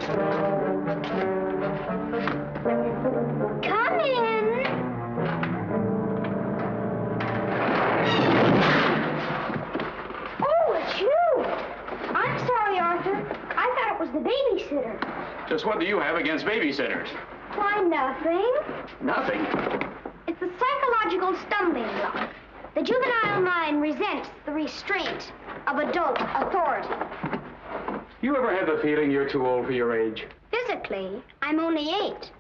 Come in. Oh, it's you. I'm sorry, Arthur. I thought it was the babysitter. Just what do you have against babysitters? Why, nothing. Nothing. It's a psychological stumbling block. The juvenile mind resents the restraint of adult authority. You ever have the feeling you're too old for your age? Physically, I'm only 8.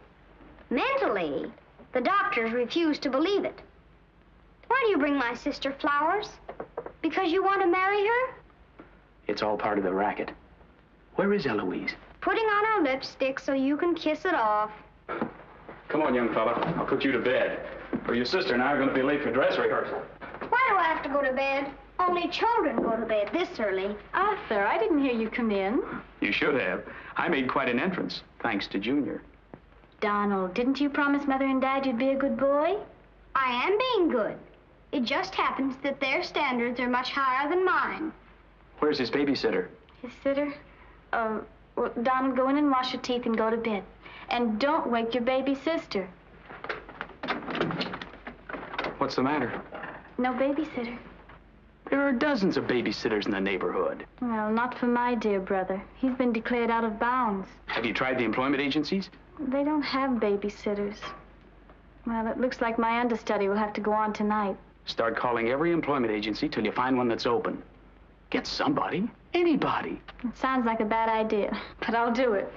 Mentally, the doctors refuse to believe it. Why do you bring my sister flowers? Because you want to marry her? It's all part of the racket. Where is Eloise? Putting on her lipstick so you can kiss it off. Come on, young fella. I'll put you to bed. Or your sister and I are going to be late for dress rehearsal. Why do I have to go to bed? Only children go to bed this early. Arthur, I didn't hear you come in. You should have. I made quite an entrance, thanks to Junior. Donald, didn't you promise Mother and Dad you'd be a good boy? I am being good. It just happens that their standards are much higher than mine. Where's his babysitter? His sitter? Well, Donald, go in and wash your teeth and go to bed. And don't wake your baby sister. What's the matter? No babysitter. There are dozens of babysitters in the neighborhood. Well, not for my dear brother. He's been declared out of bounds. Have you tried the employment agencies? They don't have babysitters. Well, it looks like my understudy will have to go on tonight. Start calling every employment agency till you find one that's open. Get somebody, anybody. It sounds like a bad idea, but I'll do it.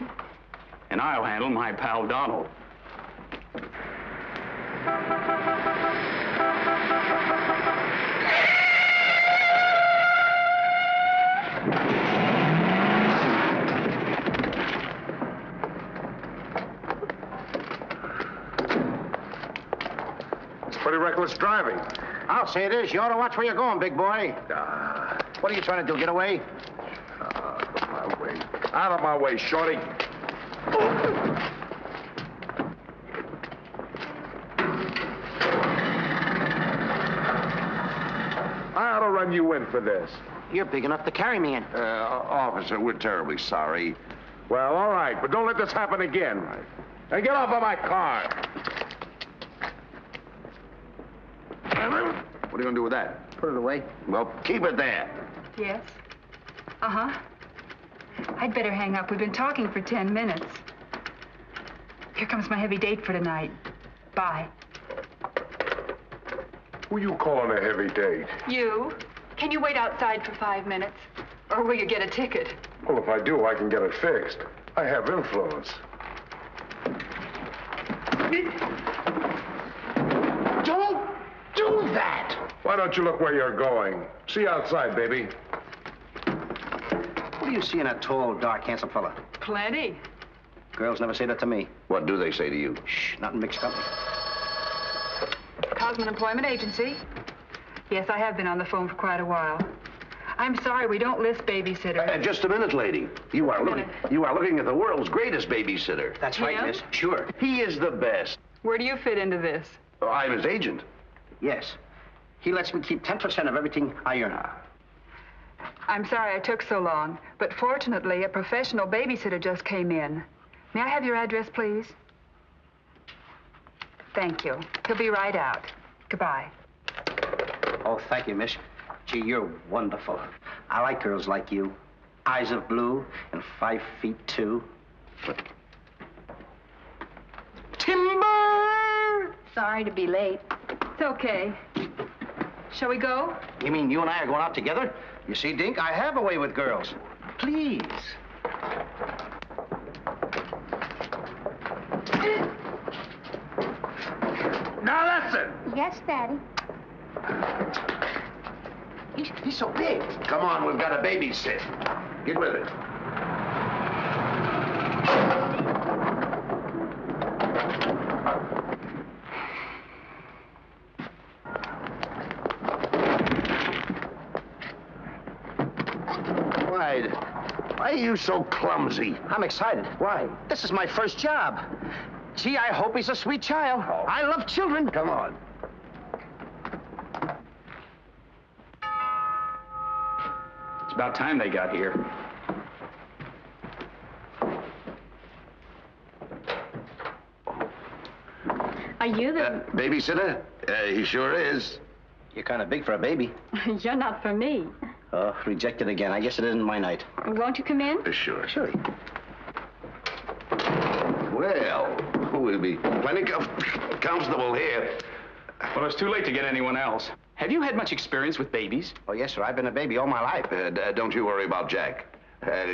And I'll handle my pal Donald. It's pretty reckless driving. I'll say it is. You ought to watch where you're going, big boy. What are you trying to do, get away? Out of my way. Out of my way, shorty. I ought to run you in for this. You're big enough to carry me in. Officer, we're terribly sorry. Well, all right, but don't let this happen again. Now get off of my car. What are you going to do with that? Put it away. Well, keep it there. Yes? Uh-huh. I'd better hang up. We've been talking for 10 minutes. Here comes my heavy date for tonight. Bye. Who you calling a heavy date? You? Can you wait outside for 5 minutes? Or will you get a ticket? Well, if I do, I can get it fixed. I have influence. Don't do that! Why don't you look where you're going? See you outside, baby. What do you see in that tall, dark, handsome fella? Plenty. Girls never say that to me. What do they say to you? Shh, not in mixed company. Cosman Employment Agency. Yes, I have been on the phone for quite a while. I'm sorry, we don't list babysitters. Just a minute, lady. You are looking at the world's greatest babysitter. That's right, Him? miss. Sure. He is the best. Where do you fit into this? Oh, I'm his agent. Yes. He lets me keep 10% of everything I earn. I'm sorry I took so long, but fortunately, a professional babysitter just came in. May I have your address, please? Thank you. He'll be right out. Goodbye. Oh, thank you, miss. Gee, you're wonderful. I like girls like you. Eyes of blue and 5'2". Timber! Sorry to be late. It's okay. Shall we go? You mean you and I are going out together? You see, Dink, I have a way with girls. Please. Now listen! Yes, Daddy. He's so big. Come on, we've got a babysit. Get with it. Why are you so clumsy? I'm excited. Why? This is my first job. Gee, I hope he's a sweet child. Oh. I love children. Come on. It's about time they got here. Are you the... Babysitter? He sure is. You're kind of big for a baby. You're not for me. Oh, rejected again. I guess it isn't my night. Won't you come in? Sure. Sure. Well, we'll be plenty comfortable here. Well, it's too late to get anyone else. Have you had much experience with babies? Oh, yes, sir. I've been a baby all my life. Don't you worry about Jack.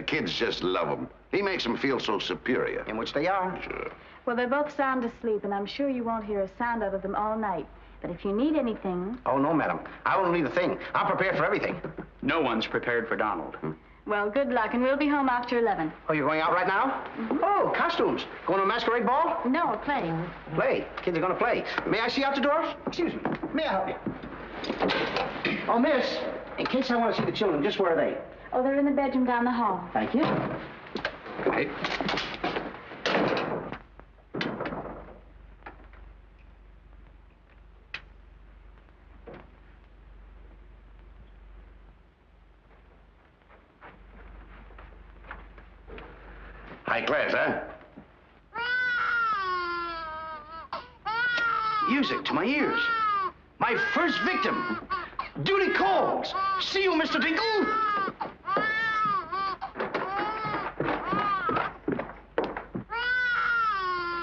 Kids just love him. He makes them feel so superior. In which they are. Sure. Well, they're both sound asleep, and I'm sure you won't hear a sound out of them all night. But if you need anything... Oh, no, madam. I won't need a thing. I'm prepared for everything. No one's prepared for Donald. Well, good luck, and we'll be home after 11. Oh, you're going out right now? Oh, costumes. Going to a masquerade ball? No, playing. Play. Kids are going to play. May I see out the doors? Excuse me. May I help you? Oh, miss, in case I want to see the children, just where are they? Oh, they're in the bedroom down the hall. Thank you. Good night. High class, huh? Music to my ears. My first victim. Duty calls. See you, Mr. Dinkle.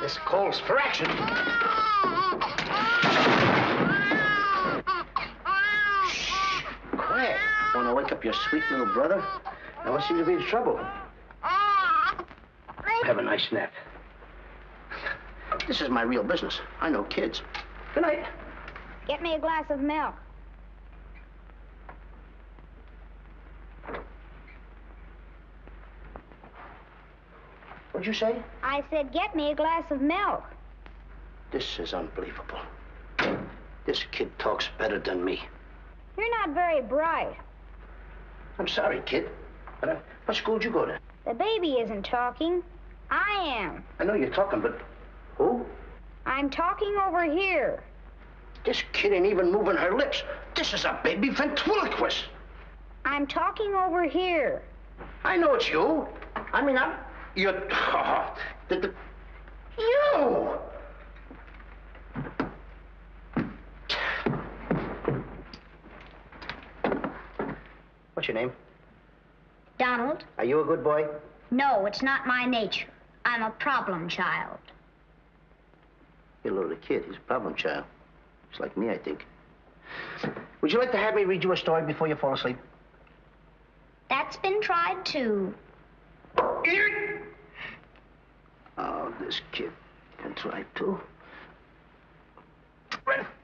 This calls for action. Shh. Quiet. Want to wake up your sweet little brother? Now, what seems to be the trouble? Have a nice nap. This is my real business. I know kids. Good night. Get me a glass of milk. What'd you say? I said, get me a glass of milk. This is unbelievable. This kid talks better than me. You're not very bright. I'm sorry, kid. But what school did you go to? The baby isn't talking. I am. I know you're talking, but who? I'm talking over here. This kid ain't even moving her lips. This is a baby ventriloquist. I'm talking over here. I know it's you. I mean, you're... You! What's your name? Donald? Are you a good boy? No, it's not my nature. I'm a problem child. You're a little kid. He's a problem child. It's like me, I think. Would you like to have me read you a story before you fall asleep? That's been tried, too. Oh, this kid can try too.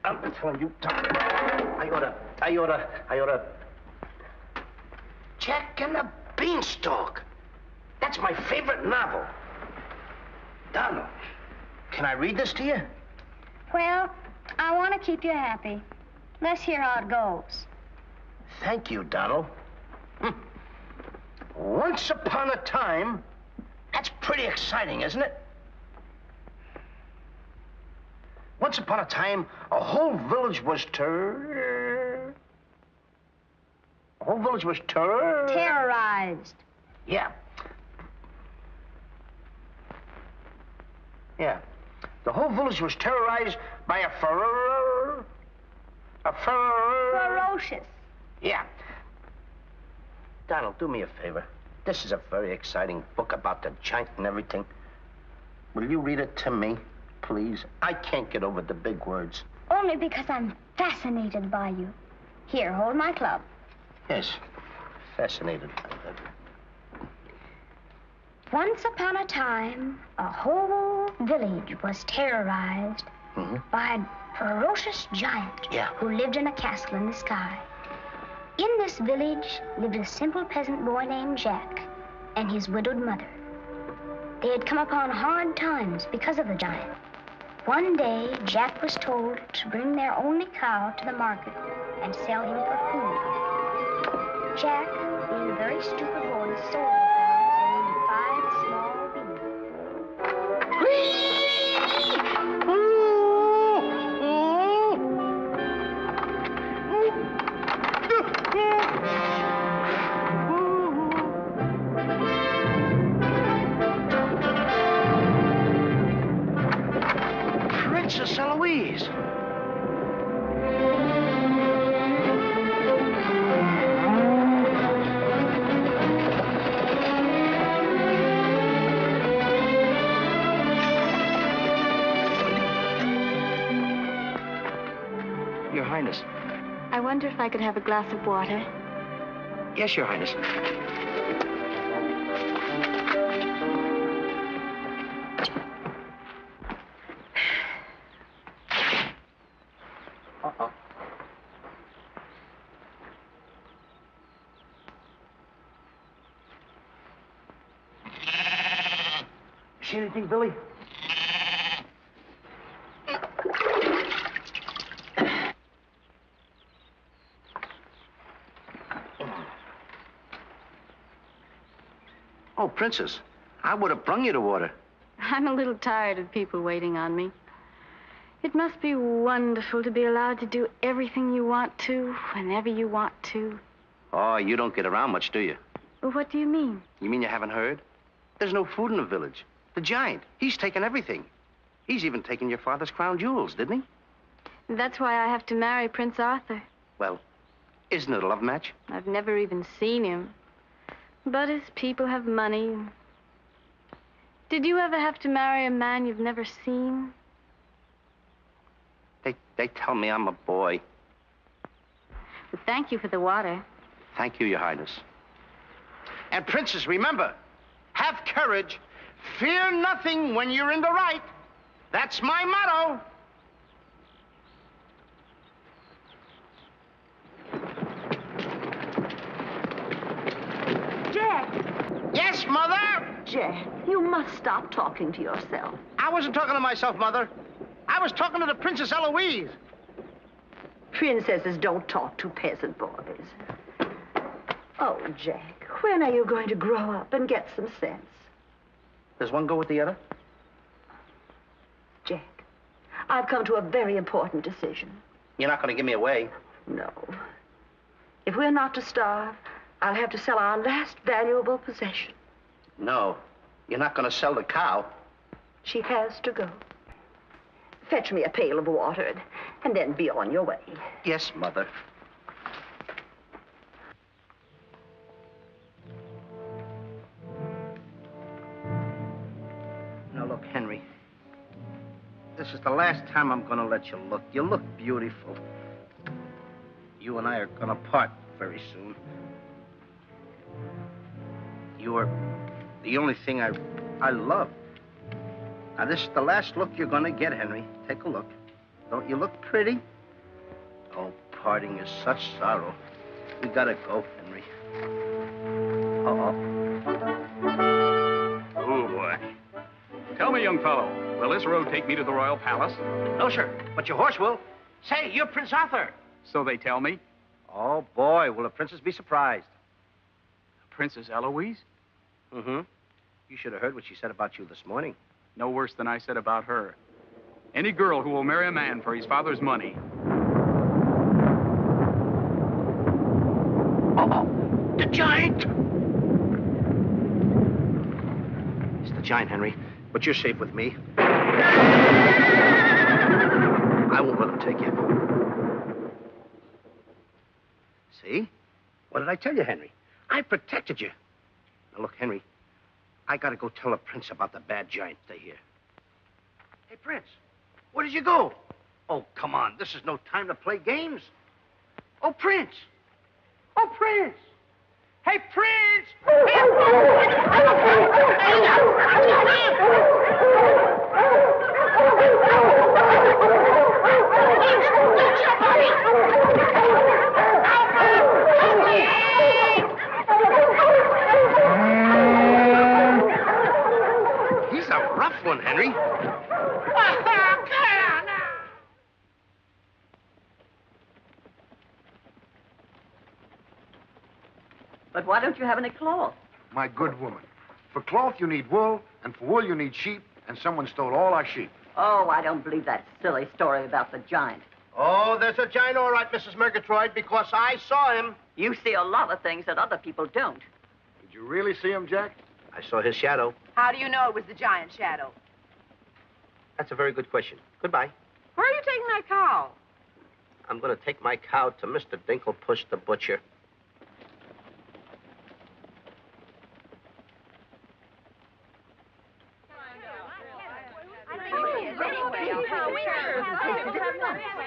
I'm telling you, Tom. I oughta. Jack and the Beanstalk. That's my favorite novel. Donald, can I read this to you? Well, I want to keep you happy. Let's hear how it goes. Thank you, Donald. Once upon a time, that's pretty exciting, isn't it? Once upon a time, a whole village was Terrorized. Yeah. Yeah. The whole village was terrorized by a Ferocious. Yeah. Donald, do me a favor. This is a very exciting book about the giant and everything. Will you read it to me, please? I can't get over the big words. Only because I'm fascinated by you. Here, hold my club. Yes, fascinated. Once upon a time, a whole village was terrorized by a ferocious giant who lived in a castle in the sky. In this village lived a simple peasant boy named Jack and his widowed mother. They had come upon hard times because of the giant. One day, Jack was told to bring their only cow to the market and sell him for food. Jack, being a very stupid boy, sold the cow for only 5 small beans. Princess Eloise. Eloise! Your Highness. I wonder if I could have a glass of water. Yes, Your Highness. Uh-oh. See anything, Billy? Oh, Princess, I would have brung you the water. I'm a little tired of people waiting on me. It must be wonderful to be allowed to do everything you want to, whenever you want to. Oh, you don't get around much, do you? Well, what do you mean? You mean you haven't heard? There's no food in the village. The giant, he's taken everything. He's even taken your father's crown jewels, didn't he? That's why I have to marry Prince Arthur. Well, isn't it a love match? I've never even seen him. But his people have money. Did you ever have to marry a man you've never seen? They tell me I'm a boy. But thank you for the water. Thank you, Your Highness. And Princess, remember, have courage. Fear nothing when you're in the right. That's my motto. Jack! Yes, Mother? Jack, you must stop talking to yourself. I wasn't talking to myself, Mother. I was talking to the Princess Eloise. Princesses don't talk to peasant boys. Oh, Jack, when are you going to grow up and get some sense? Does one go with the other? Jack, I've come to a very important decision. You're not going to give me away. No. If we're not to starve, I'll have to sell our last valuable possession. No, you're not going to sell the cow. She has to go. Fetch me a pail of water and then be on your way. Yes, Mother. Now, look, Henry. This is the last time I'm going to let you look. You look beautiful. You and I are going to part very soon. You are the only thing I love. Now, this is the last look you're going to get, Henry. Take a look. Don't you look pretty? Oh, parting is such sorrow. We gotta go, Henry. Oh, boy. Tell me, young fellow, will this road take me to the royal palace? No, sir, but your horse will. Say, you're Prince Arthur. So they tell me. Oh, boy, will the princess be surprised. Princess Eloise? Mm-hmm. You should have heard what she said about you this morning. No worse than I said about her. Any girl who will marry a man for his father's money. Uh-oh, the giant! It's the giant, Henry, but you're safe with me. I won't let him take you. See? What did I tell you, Henry? I protected you. Now, look, Henry, I gotta go tell the prince about the bad giant they hear. Hey, Prince, where did you go? Oh, come on, this is no time to play games. Oh, Prince! Oh, Prince! Hey, Prince! He's a rough one, Henry. But why don't you have any cloth? My good woman. For cloth, you need wool, and for wool, you need sheep, and someone stole all our sheep. Oh, I don't believe that silly story about the giant. Oh, there's a giant, all right, Mrs. Murgatroyd, because I saw him. You see a lot of things that other people don't. Did you really see him, Jack? I saw his shadow. How do you know it was the giant shadow? That's a very good question. Goodbye. Where are you taking that cow? I'm going to take my cow to Mr. Dinklepuss the butcher.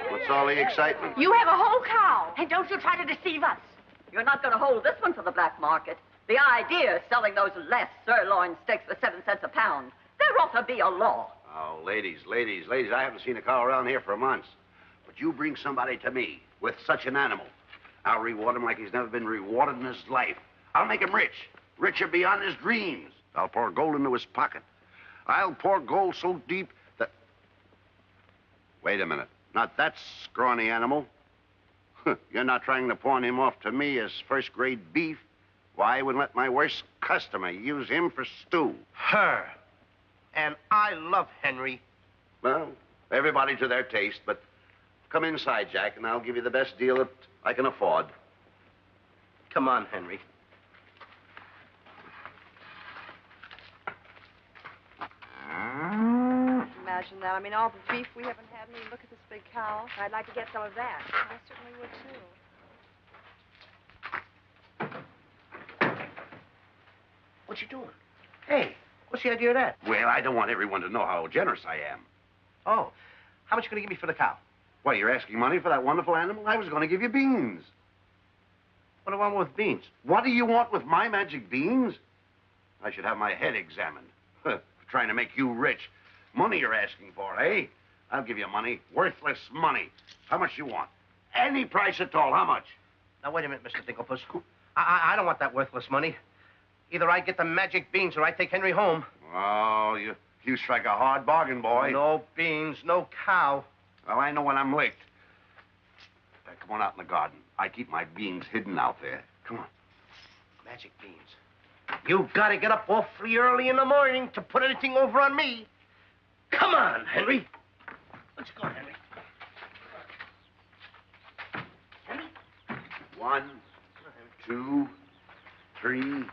What's all the excitement? You have a whole cow. And don't you try to deceive us. You're not going to hold this one for the black market. The idea is selling those less sirloin steaks for 7 cents a pound. There ought to be a law. Oh, ladies, I haven't seen a cow around here for months. But you bring somebody to me with such an animal, I'll reward him like he's never been rewarded in his life. I'll make him rich, richer beyond his dreams. I'll pour gold into his pocket. I'll pour gold so deep that... Wait a minute. Not that scrawny animal. You're not trying to pawn him off to me as first-grade beef. Why, I wouldn't let my worst customer use him for stew. Her. And I love Henry. Well, everybody to their taste, but come inside, Jack, and I'll give you the best deal that I can afford. Come on, Henry. Imagine that. I mean, all the beef we haven't had. I mean, look at this big cow. I'd like to get some of that. I certainly would, too. What you doing? Hey, what's the idea of that? Well, I don't want everyone to know how generous I am. Oh, how much you going to give me for the cow? Why, you're asking money for that wonderful animal? I was going to give you beans. What do I want with beans? What do you want with my magic beans? I should have my head examined. For trying to make you rich. Money you're asking for, eh? I'll give you money. Worthless money. How much you want? Any price at all. How much? Now, wait a minute, Mr. Dinklepuss. I don't want that worthless money. Either I get the magic beans or I take Henry home. Oh, you strike a hard bargain, boy. No beans, no cow. Well, I know when I'm licked. Come on out in the garden. I keep my beans hidden out there. Come on. Magic beans. You gotta get up awfully early in the morning to put anything over on me. Come on, Henry. Let's go, Henry. Henry? 1, 2, 3,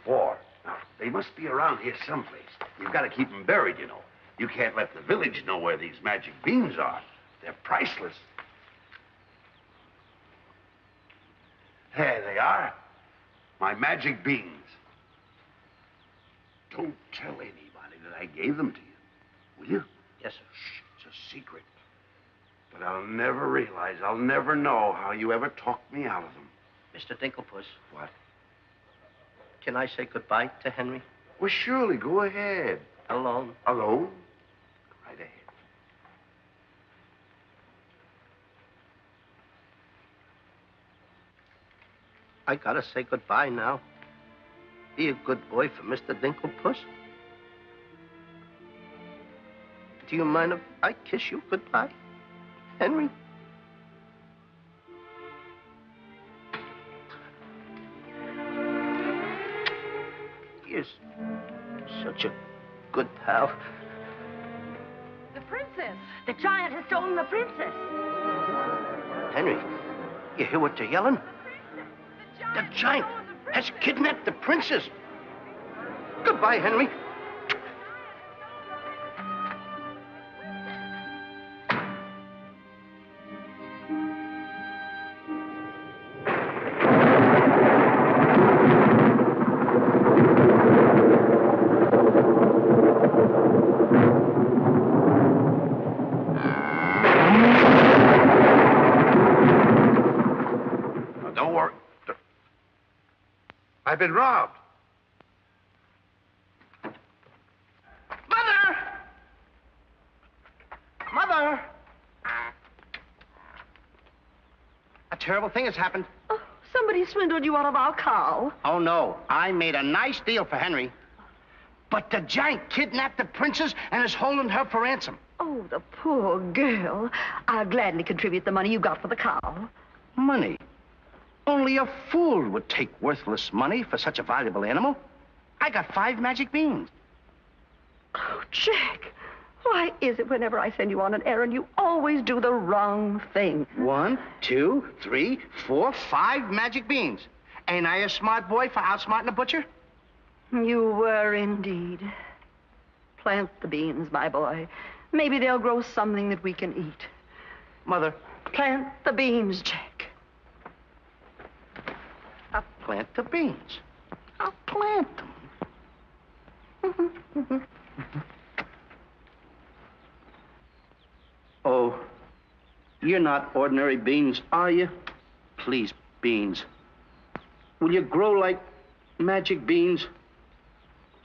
4. Now, they must be around here someplace. You've got to keep them buried, you know. You can't let the village know where these magic beans are. They're priceless. There they are. My magic beans. Don't tell anybody that I gave them to you. Will you? Yes, sir. Shh, it's a secret. But I'll never realize, I'll never know how you ever talked me out of them. Mr. Dinklepuss. What? Can I say goodbye to Henry? Well, surely, go ahead. Alone? Alone? Go right ahead. I gotta say goodbye now. Be a good boy for Mr. Dinklepuss. Do you mind if I kiss you goodbye, Henry? You're such a good pal. The princess. The giant has stolen the princess. Henry, you hear what they're yelling? The giant has kidnapped the princess. Goodbye, Henry. I've been robbed. Mother! Mother! A terrible thing has happened. Oh, somebody swindled you out of our cow. Oh, no. I made a nice deal for Henry. But the giant kidnapped the princess and is holding her for ransom. Oh, the poor girl. I'll gladly contribute the money you got for the cow. Money? Only a fool would take worthless money for such a valuable animal. I got 5 magic beans. Oh, Jack, why is it whenever I send you on an errand, you always do the wrong thing? 1, 2, 3, 4, 5 magic beans. Ain't I a smart boy for outsmarting a butcher? You were indeed. Plant the beans, my boy. Maybe they'll grow something that we can eat. Mother, Plant the beans, Jack. I'll plant the beans. I'll plant them. Oh, you're not ordinary beans, are you? Please, beans. Will you grow like magic beans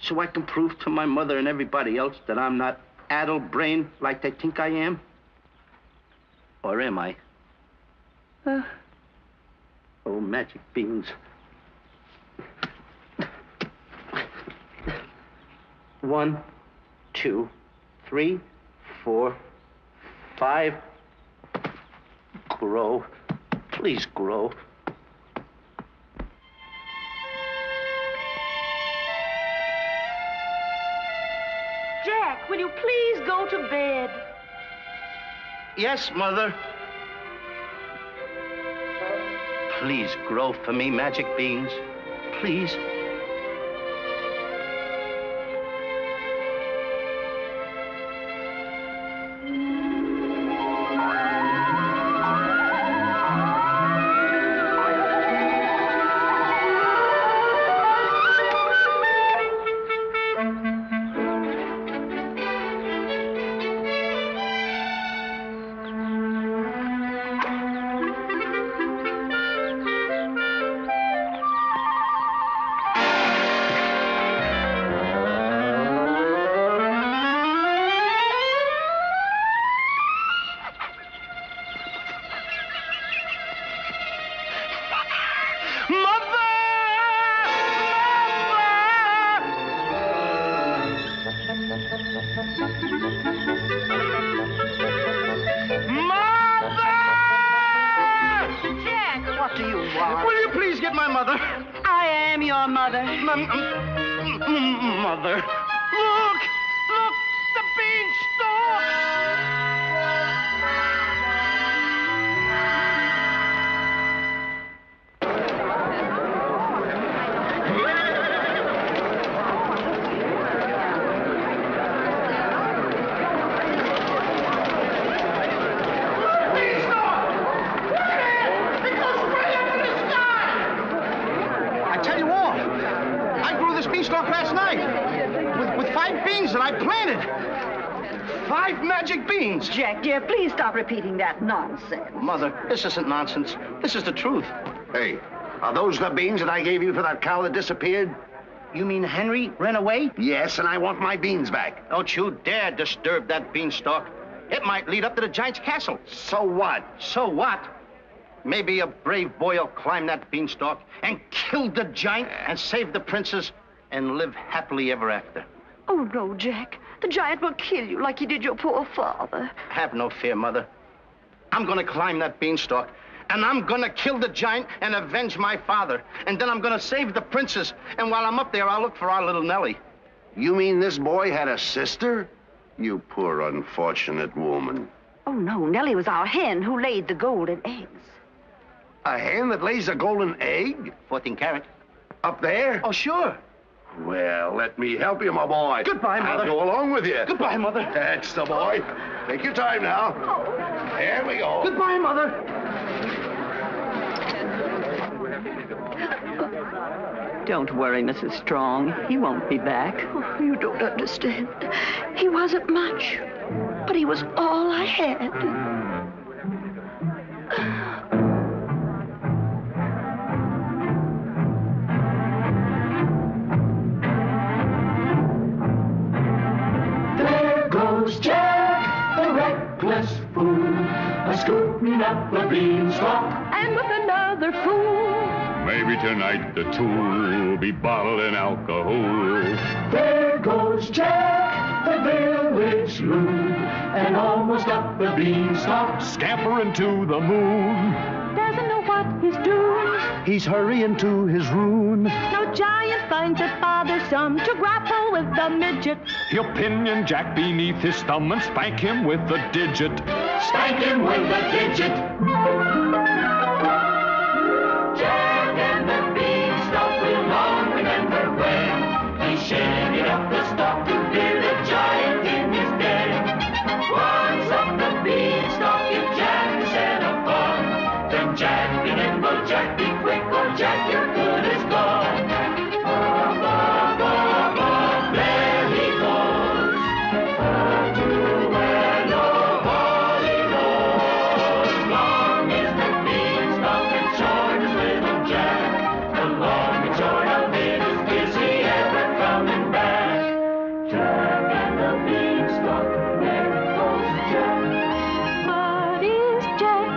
so I can prove to my mother and everybody else that I'm not addle-brained like they think I am? Or am I? Oh, magic beans. 1, 2, 3, 4, 5. Grow. Please grow. Jack, will you please go to bed? Yes, Mother. Please grow for me, magic beans. Please. Mother, look! Look! The beanstalk! Beanstalk last night with 5 beans that I planted. 5 magic beans. Jack, dear, please stop repeating that nonsense. Mother, this isn't nonsense. This is the truth. Hey, are those the beans that I gave you for that cow that disappeared? You mean Henry ran away? Yes, and I want my beans back. Don't you dare disturb that beanstalk. It might lead up to the giant's castle. So what? So what? Maybe a brave boy will climb that beanstalk and kill the giant and save the princess and live happily ever after. Oh, no, Jack. The giant will kill you like he did your poor father. Have no fear, Mother. I'm gonna climb that beanstalk, and I'm gonna kill the giant and avenge my father. And then I'm gonna save the princess. And while I'm up there, I'll look for our little Nellie. You mean this boy had a sister? You poor unfortunate woman. Oh, no. Nellie was our hen who laid the golden eggs. A hen that lays a golden egg? 14 carat. Up there? Oh, sure. Well, let me help you, my boy. Goodbye, Mother. I'll go along with you. Goodbye, Mother. That's the boy. Take your time now. Oh. There we go. Goodbye, Mother. Don't worry, Mrs. Strong. He won't be back. Oh, you don't understand. He wasn't much, but he was all I had. Jack, the reckless fool, a-scooting up the beanstalk, and with another fool. Maybe tonight the two will be bottling alcohol. There goes Jack, the village loon, and almost up the beanstalk, scampering to the moon. Doesn't know what he's doing. He's hurrying to his ruin. No giant finds it bothersome to grapple with the midget. He'll pinion Jack beneath his thumb and spank him with a digit. Spank him with a digit. Jack and the beanstalk will long remember when he shaded up the stalk to hear the giant the beanstalk, there goes Jack. But is Jack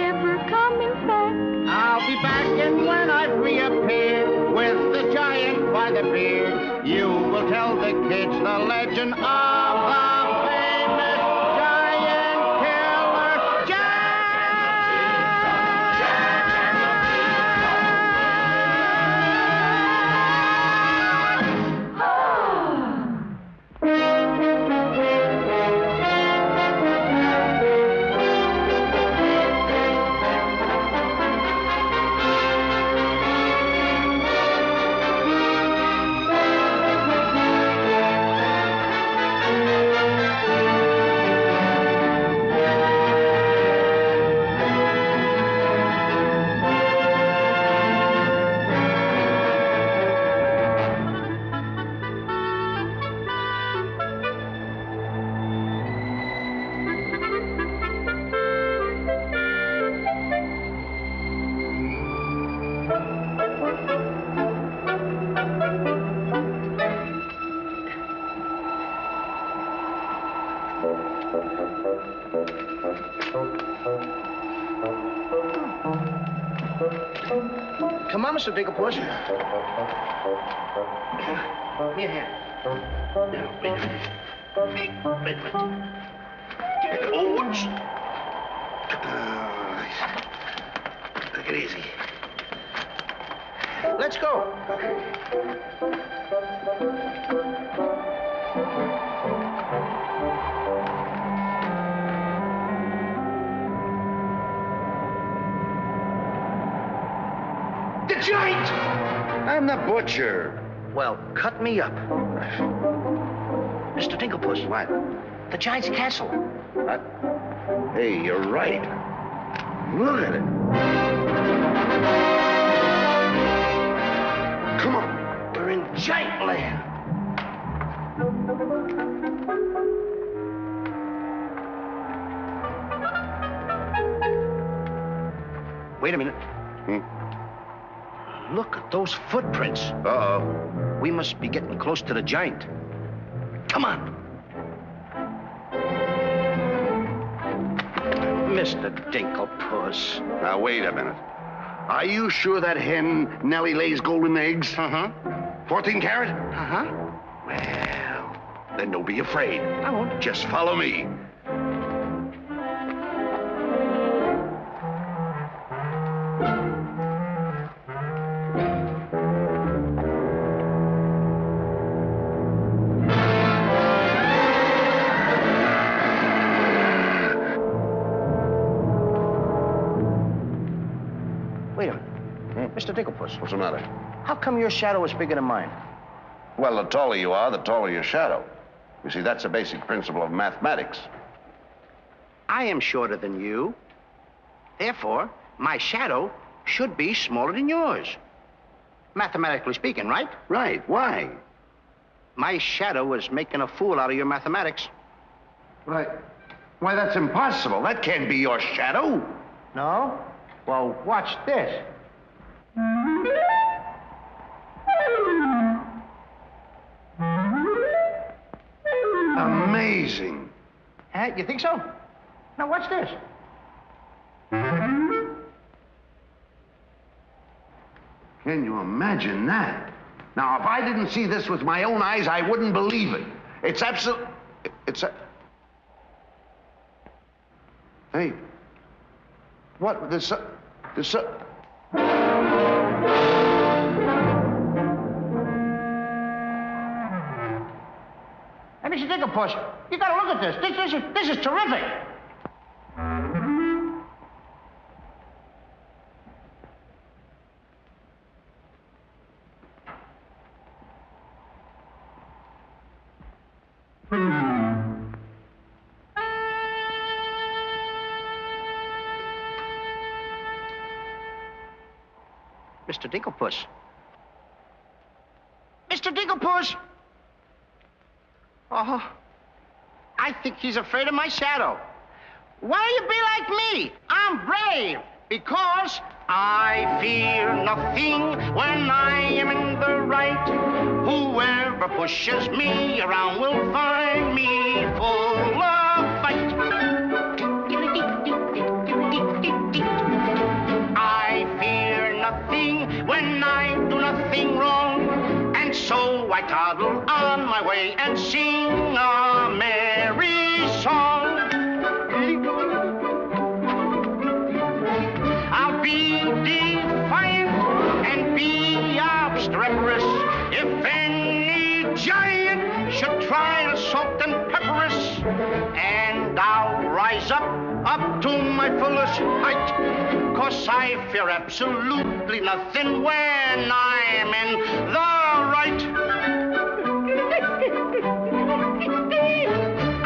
ever coming back? I'll be back, and when I reappear with the giant by the beard, you will tell the kids the legend of the famous giant killer Jack. Come on, Mr. Digglepuss. Here. Now, wait a minute. Oh, take it easy. Let's go. The giant! I'm the butcher. Well, cut me up. Mr. Digglepuss. What? The giant's castle. What? Hey, you're right. Look at it. Come on. We're in giant land. Wait a minute. Look at those footprints. Uh-oh. We must be getting close to the giant. Come on. Mr. Dinklepuss. Now, wait a minute. Are you sure that hen Nellie lays golden eggs? Uh-huh. 14 carat? Uh-huh. Well, then don't be afraid. I won't. Just follow me. Wait a minute. Mr. Digglepuss. What's the matter? How come your shadow is bigger than mine? Well, the taller you are, the taller your shadow. You see, that's a basic principle of mathematics. I am shorter than you. Therefore, my shadow should be smaller than yours. Mathematically speaking, right? Right. Why? My shadow is making a fool out of your mathematics. Why, that's impossible. That can't be your shadow. No? Well, watch this. Amazing. Huh? You think so? Now, watch this. Can you imagine that? Now, if I didn't see this with my own eyes, I wouldn't believe it. It's absolute... Hey. What? There's... Hey, Mr. Digglepuss, you gotta look at this. This is terrific. Mr. Digglepuss. Mr. Digglepuss! Oh, I think he's afraid of my shadow. Why don't you be like me? I'm brave because I fear nothing when I am in the right. Whoever pushes me around will find And I'll rise up to my fullest height. 'Cause I fear absolutely nothing when I'm in the right.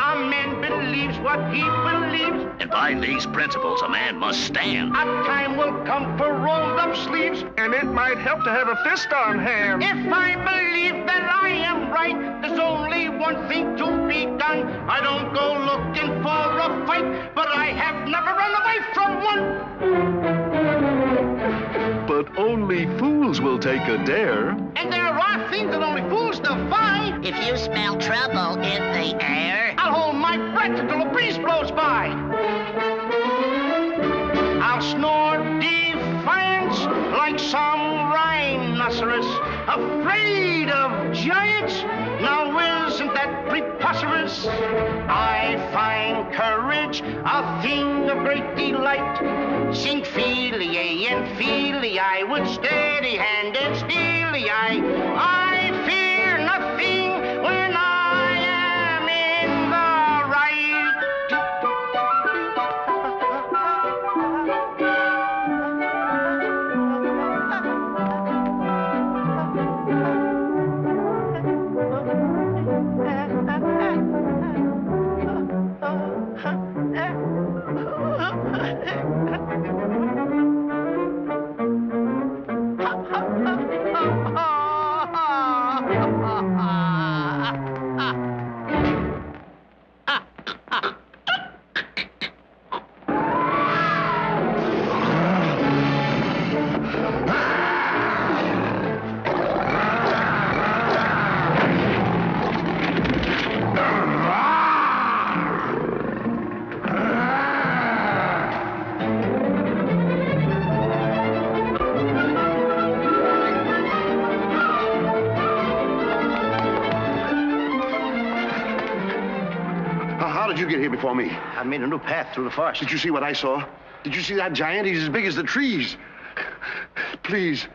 A man believes what he believes. And by these principles, a man must stand. A time will come for rolled up sleeves. And it might help to have a fist on hand. If I believe that I am right, there's only one thing to be done. I don't go looking for a fight, but I have never run away from one. But only fools will take a dare. And there are things that only fools defy. If you smell trouble in the air, I'll hold my breath until a breeze blows by. I'll snore defiance like some rhinoceros, afraid of giants. Now isn't that preposterous? I find courage a thing of great delight. Sing Feely and Feely, I would steady-handed steely. I fear nothing when I am in the right. How did you get here before me? I made a new path through the forest. Did you see what I saw? Did you see that giant? He's as big as the trees. Please,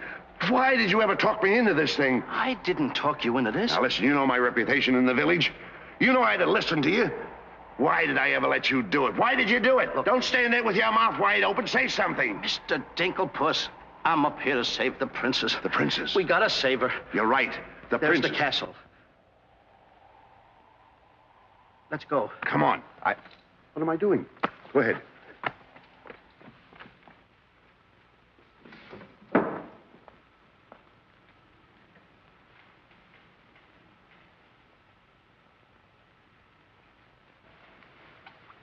why did you ever talk me into this thing? I didn't talk you into this. Now, listen, you know my reputation in the village. You know I'd have listened to you. Why did I ever let you do it? Why did you do it? Look, don't stand there with your mouth wide open. Say something. Mr. Dinklepuss, I'm up here to save the princess. The princess? We gotta save her. You're right. There's princess. the castle. Let's go. Come on. What am I doing? Go ahead.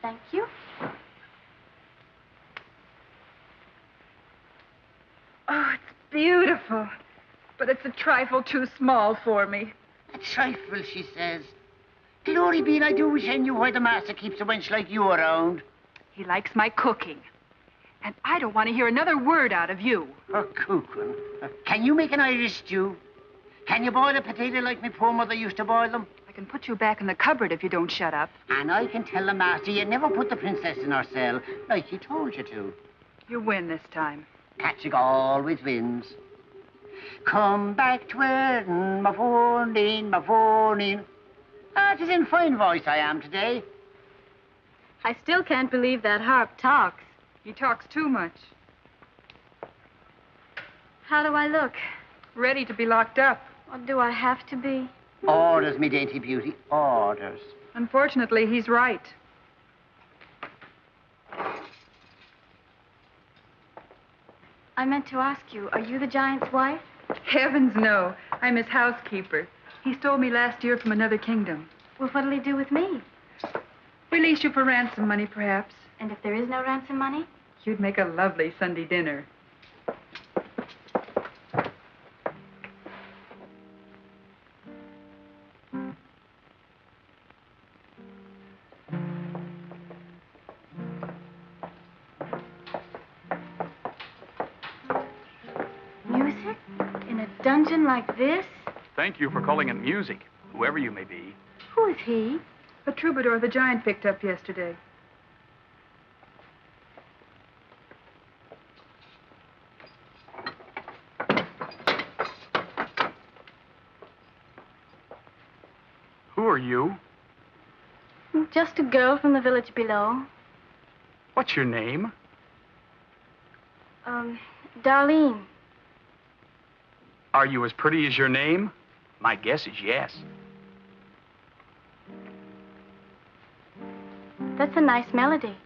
Thank you. Oh, it's beautiful. But it's a trifle too small for me. a trifle, she says. Glory be, I do wish I knew why the master keeps a wench like you around. He likes my cooking. And I don't want to hear another word out of you. Oh, cooking. Can you make an Irish stew? Can you boil a potato like my poor mother used to boil them? I can put you back in the cupboard if you don't shut up. And I can tell the master you never put the princess in her cell like he told you to. You win this time. Patrick always wins. Come back to Erin, my phone my phone. Ah, it is in fine voice I am today. I still can't believe that harp talks. He talks too much. How do I look? Ready to be locked up. Or do I have to be? Orders, me dainty beauty, orders. Unfortunately, he's right. I meant to ask you, are you the giant's wife? Heavens, no. I'm his housekeeper. He stole me last year from another kingdom. Well, what'll he do with me? Release you for ransom money, perhaps. And if there is no ransom money? You'd make a lovely Sunday dinner. Music? In a dungeon like this? Thank you for calling it music, whoever you may be. Who is he? A troubadour the giant picked up yesterday. Who are you? just a girl from the village below. What's your name? Darlene. Are you as pretty as your name? My guess is yes. That's a nice melody.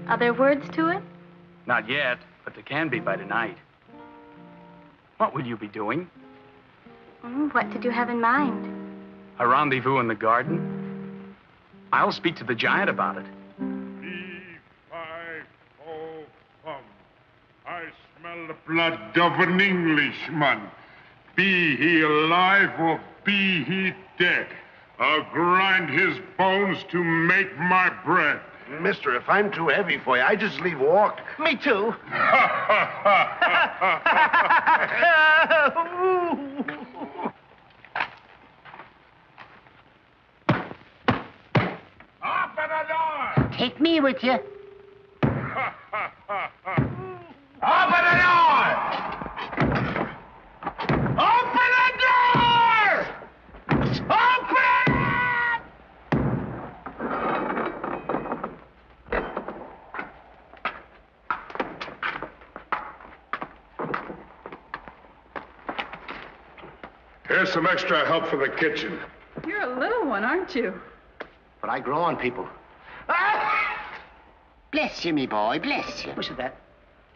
Are there words to it? Not yet, but there can be by tonight. What will you be doing? What did you have in mind? A rendezvous in the garden? I'll speak to the giant about it. I smell the blood of an Englishman. Be he alive or be he dead, I'll grind his bones to make my bread. Mister, if I'm too heavy for you, I just leave walk. Me too. Open the door! Take me with you. Open the door! Open the door! Open it! Here's some extra help for the kitchen. You're a little one, aren't you? But I grow on people. Bless you, me boy, bless you. Who said that?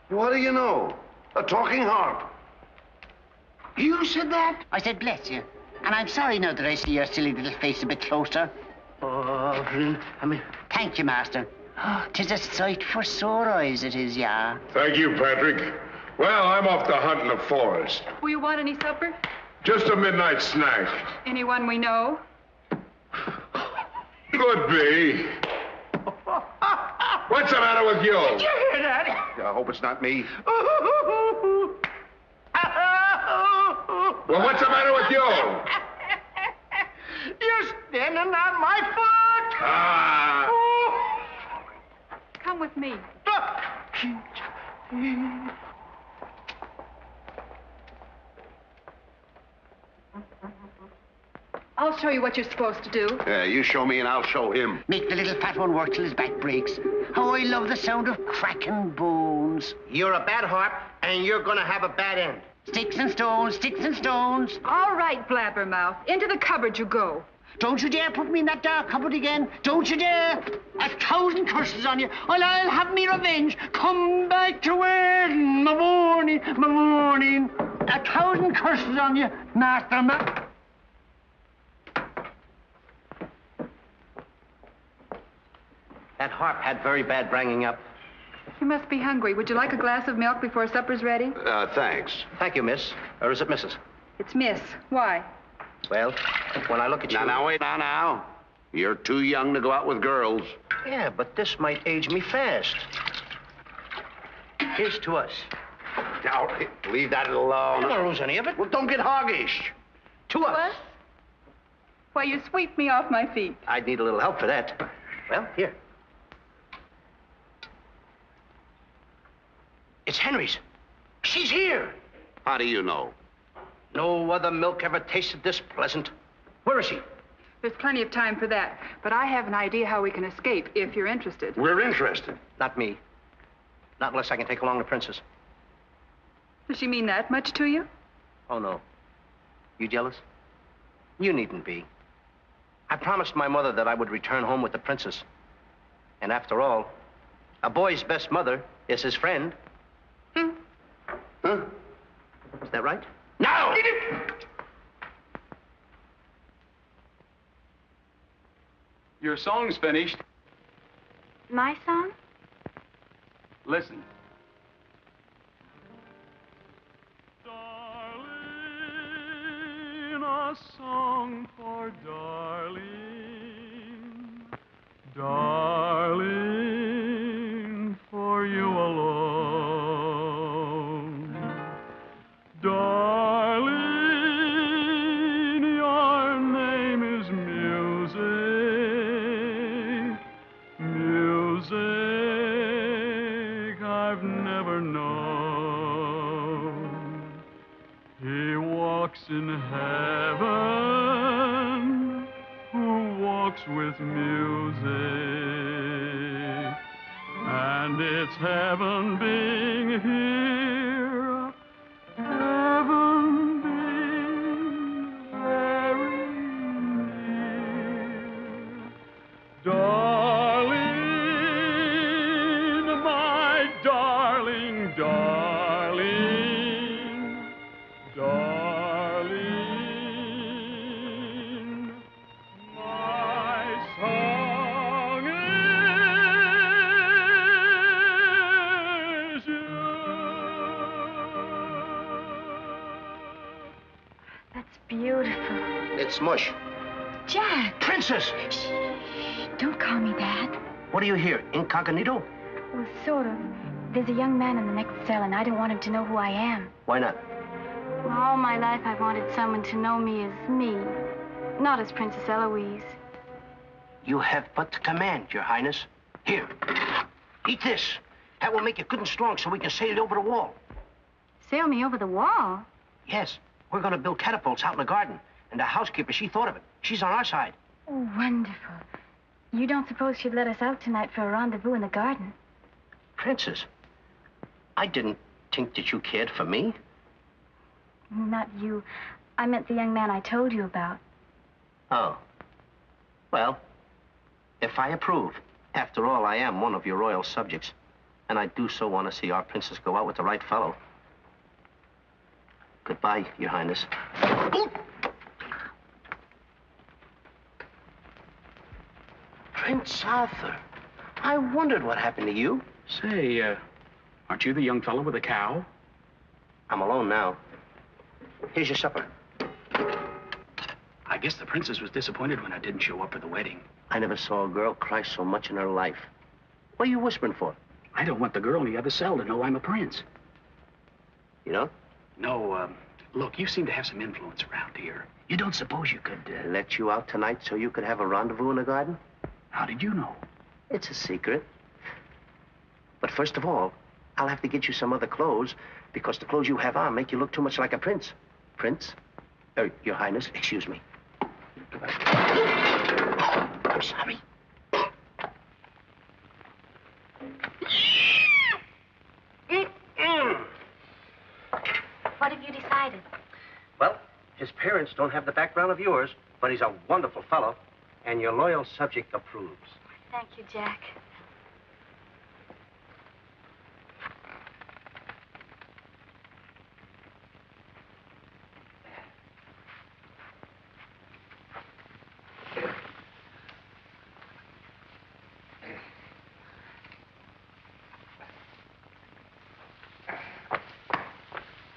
What do you know? A talking harp. You said that? I said bless you. And I'm sorry now that I see your silly little face a bit closer. Oh, I mean... Thank you, master. 'Tis a sight for sore eyes, it is, yeah. Thank you, Patrick. Well, I'm off to hunt in the forest. Will you want any supper? Just a midnight snack. Anyone we know? Could be. What's the matter with you? Did you hear that? I hope it's not me. Well, what's the matter with you? You're standing on my foot. Come with me. I'll show you what you're supposed to do. Yeah, you show me and I'll show him. Make the little fat one work till his back breaks. How I love the sound of cracking bones. You're a bad harp, and you're gonna have a bad end. Sticks and stones, sticks and stones. All right, blabbermouth. Into the cupboard you go. Don't you dare put me in that dark cupboard again. Don't you dare. 1,000 curses on you. I'll have me revenge. Come back to where my morning, my morning. 1,000 curses on you, Master That harp had very bad bringing up. You must be hungry. Would you like a glass of milk before supper's ready? Thanks. Thank you, miss. Or is it Mrs.? It's Miss. Why? Well, when I look at you... Now, wait now. You're too young to go out with girls. Yeah, but this might age me fast. Here's to us. Now, leave that alone. I don't lose any of it. Well, don't get hoggish. To us. Why, you sweep me off my feet. I'd need a little help for that. Well, here. It's Henry's. She's here. How do you know? No other milk ever tasted this pleasant. Where is she? There's plenty of time for that. But I have an idea how we can escape, if you're interested. We're interested. Not me. Not unless I can take along the princess. Does she mean that much to you? Oh, no. You jealous? You needn't be. I promised my mother that I would return home with the princess. And after all, a boy's best mother is his friend. Huh? Is that right? No! Your song's finished. My song? Listen. Darling, a song for darling. Darling, for you alone. Darling, your name is music. Music I've never known. He walks in heaven, who walks with music. and it's heaven being here. Heaven being very near. Darling, my darling, darling, darling, my song is you. That's beautiful. It's mush. Jack! Princess! Shh. Don't call me that. What are you here, incognito? Well, sort of. There's a young man in the next cell, and I don't want him to know who I am. Why not? Well, all my life I've wanted someone to know me as me, not as Princess Eloise. You have but to command, Your Highness. Here, eat this. That will make you good and strong so we can sail you over the wall. Sail me over the wall? Yes, we're going to build catapults out in the garden. And the housekeeper, she thought of it. She's on our side. Oh, wonderful. You don't suppose she'd let us out tonight for a rendezvous in the garden? Princess, I didn't think that you cared for me. Not you. I meant the young man I told you about. Oh. Well, if I approve, after all, I am one of your royal subjects. And I do so want to see our princess go out with the right fellow. Goodbye, Your Highness. Prince Arthur, I wondered what happened to you. Say, aren't you the young fellow with the cow? I'm alone now. Here's your supper. I guess the princess was disappointed when I didn't show up for the wedding. I never saw a girl cry so much in her life. What are you whispering for? I don't want the girl in the other cell to know I'm a prince. You don't? No, look, you seem to have some influence around here. You don't suppose you could... let you out tonight so you could have a rendezvous in the garden? How did you know? It's a secret. But first of all, I'll have to get you some other clothes, because the clothes you have on make you look too much like a prince. Prince? Your Highness, excuse me. I'm sorry. What have you decided? Well, his parents don't have the background of yours, but he's a wonderful fellow, and your loyal subject approves. Thank you, Jack.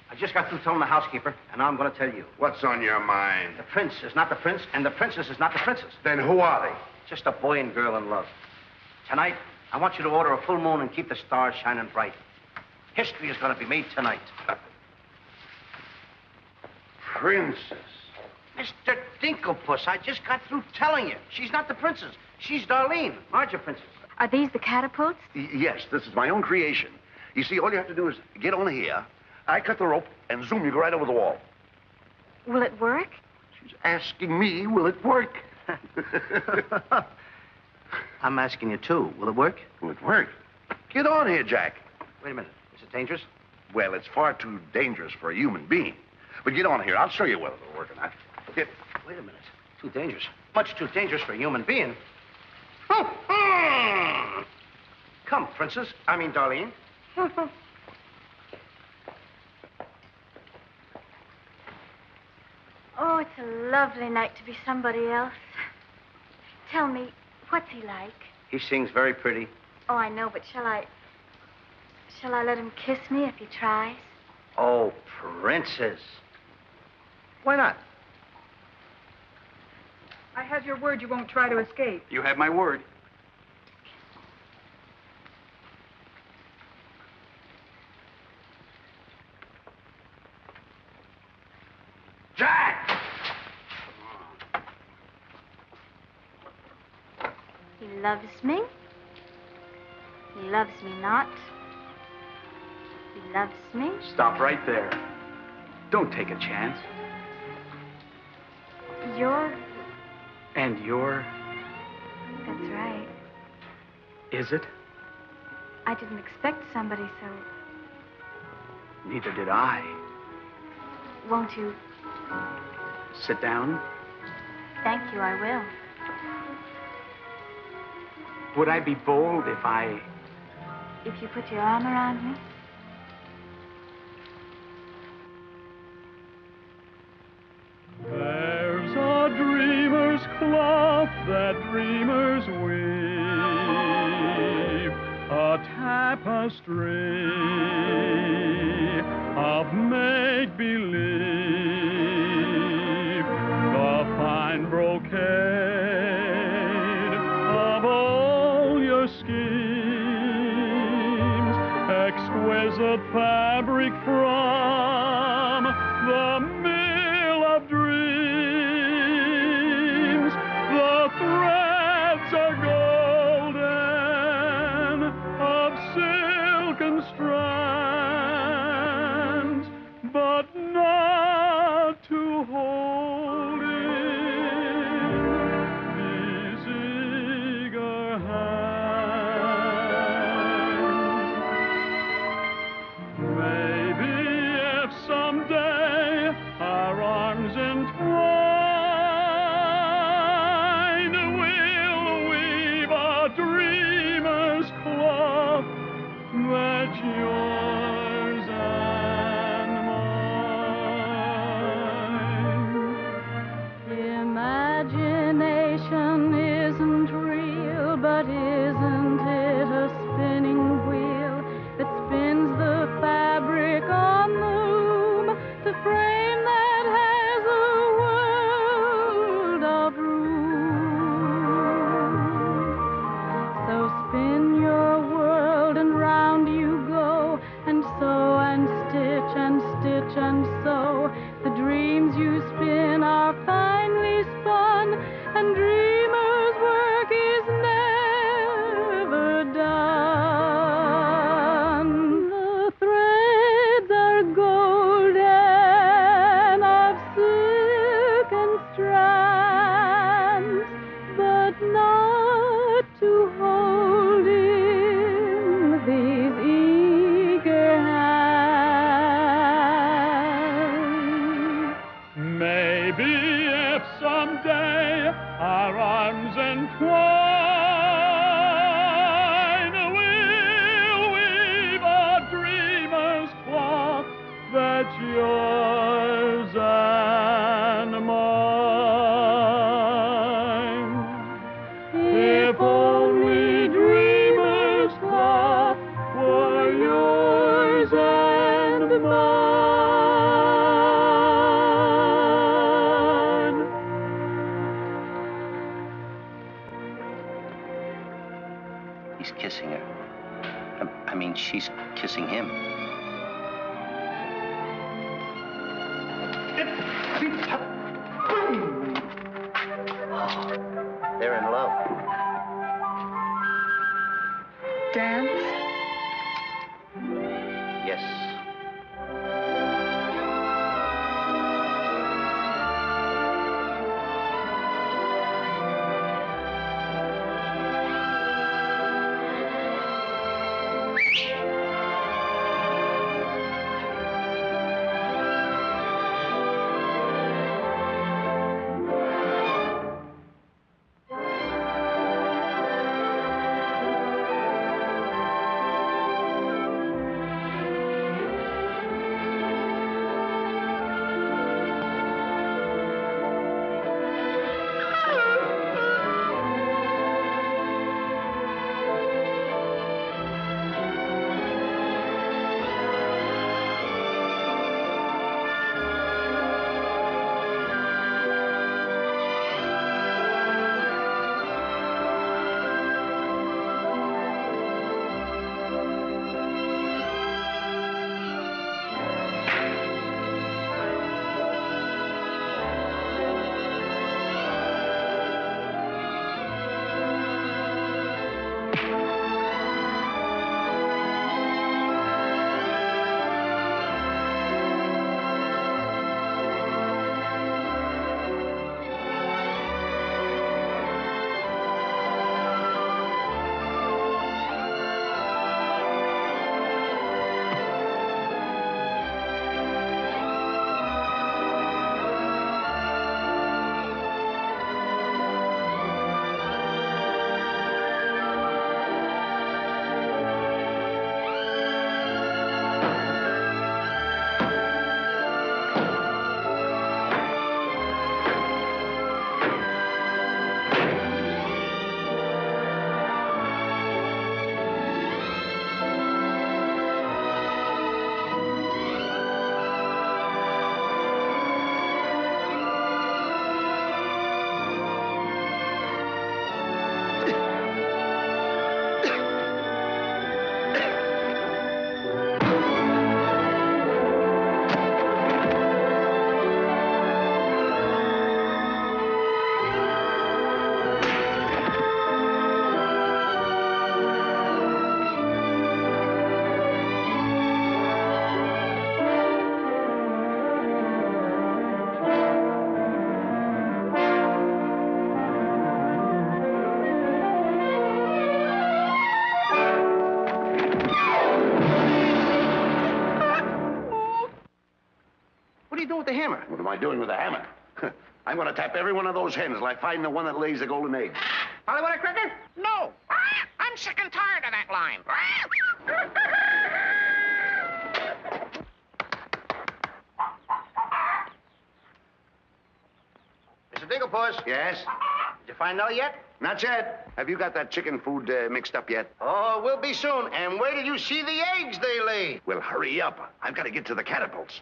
I just got through telling the housekeeper, and now I'm going to tell you. What's on your mind? The prince is not the prince, and the princess is not the princess. Then who are they? Just a boy and girl in love. Tonight, I want you to order a full moon and keep the stars shining bright. History is going to be made tonight. Princess. Mr. Dinklepuss, I just got through telling you. She's not the princess. She's Darlene, aren't you, princess? Are these the catapults? Yes, this is my own creation. You see, all you have to do is get on here. I cut the rope, and zoom, you go right over the wall. Will it work? She's asking me, will it work? I'm asking you, too. Will it work? Will it work? Get on here, Jack. Wait a minute. Is it dangerous? Well, it's far too dangerous for a human being. But get on here. I'll show you whether it'll work or not. Get. Wait a minute. Too dangerous. Much too dangerous for a human being. Come, princess. I mean, Darlene. Oh, it's a lovely night to be somebody else. Tell me, what's he like? He sings very pretty. Oh, I know, but shall I let him kiss me if he tries? Oh, princess. Why not? I have your word you won't try to escape. You have my word. Jack! He loves me. He loves me not. He loves me. Stop right there. Don't take a chance. You're... And you're... That's right. Is it? I didn't expect somebody so... Neither did I. Won't you? Sit down. Thank you, I will. Would I be bold if I... If you put your arm around me? There's a dreamer's cloth that dreamers weave, a tapestry of make-believe, the fine brocade of all your schemes, exquisite fabric from the mill of dreams. The threads are golden, of silken strands, but not to hold in these eager hands. Maybe if someday our arms entwine, we'll weave a dreamer's cloth that's yours and mine. Imagination isn't real, but isn't it a spinning wheel that spins the fabric on the loom, the frame that has a world of room? So spin your world and round you go, and sew and stitch and stitch and sew. The dreams you spin are finely spun, and dreamers' work is never done. The threads are golden, of silken strands, but not to hold in these eager hands. Maybe if someday our arms entwine, we'll weave a dreamer's cloth that's yours and mine. If only dreamer's cloth were yours and mine. He's kissing her. I mean, she's kissing him. They're in love. Dance? Yes. hammer. What am I doing with a hammer? I'm going to tap every one of those hens till I find the one that lays the golden egg. Hollywood cricket? No. I'm sick and tired of that line. Mr. Dinklepuss. Yes? Did you find out yet? Not yet. Have you got that chicken food mixed up yet? Oh, we'll be soon. And wait till you see the eggs they lay. Well, hurry up. I've got to get to the catapults.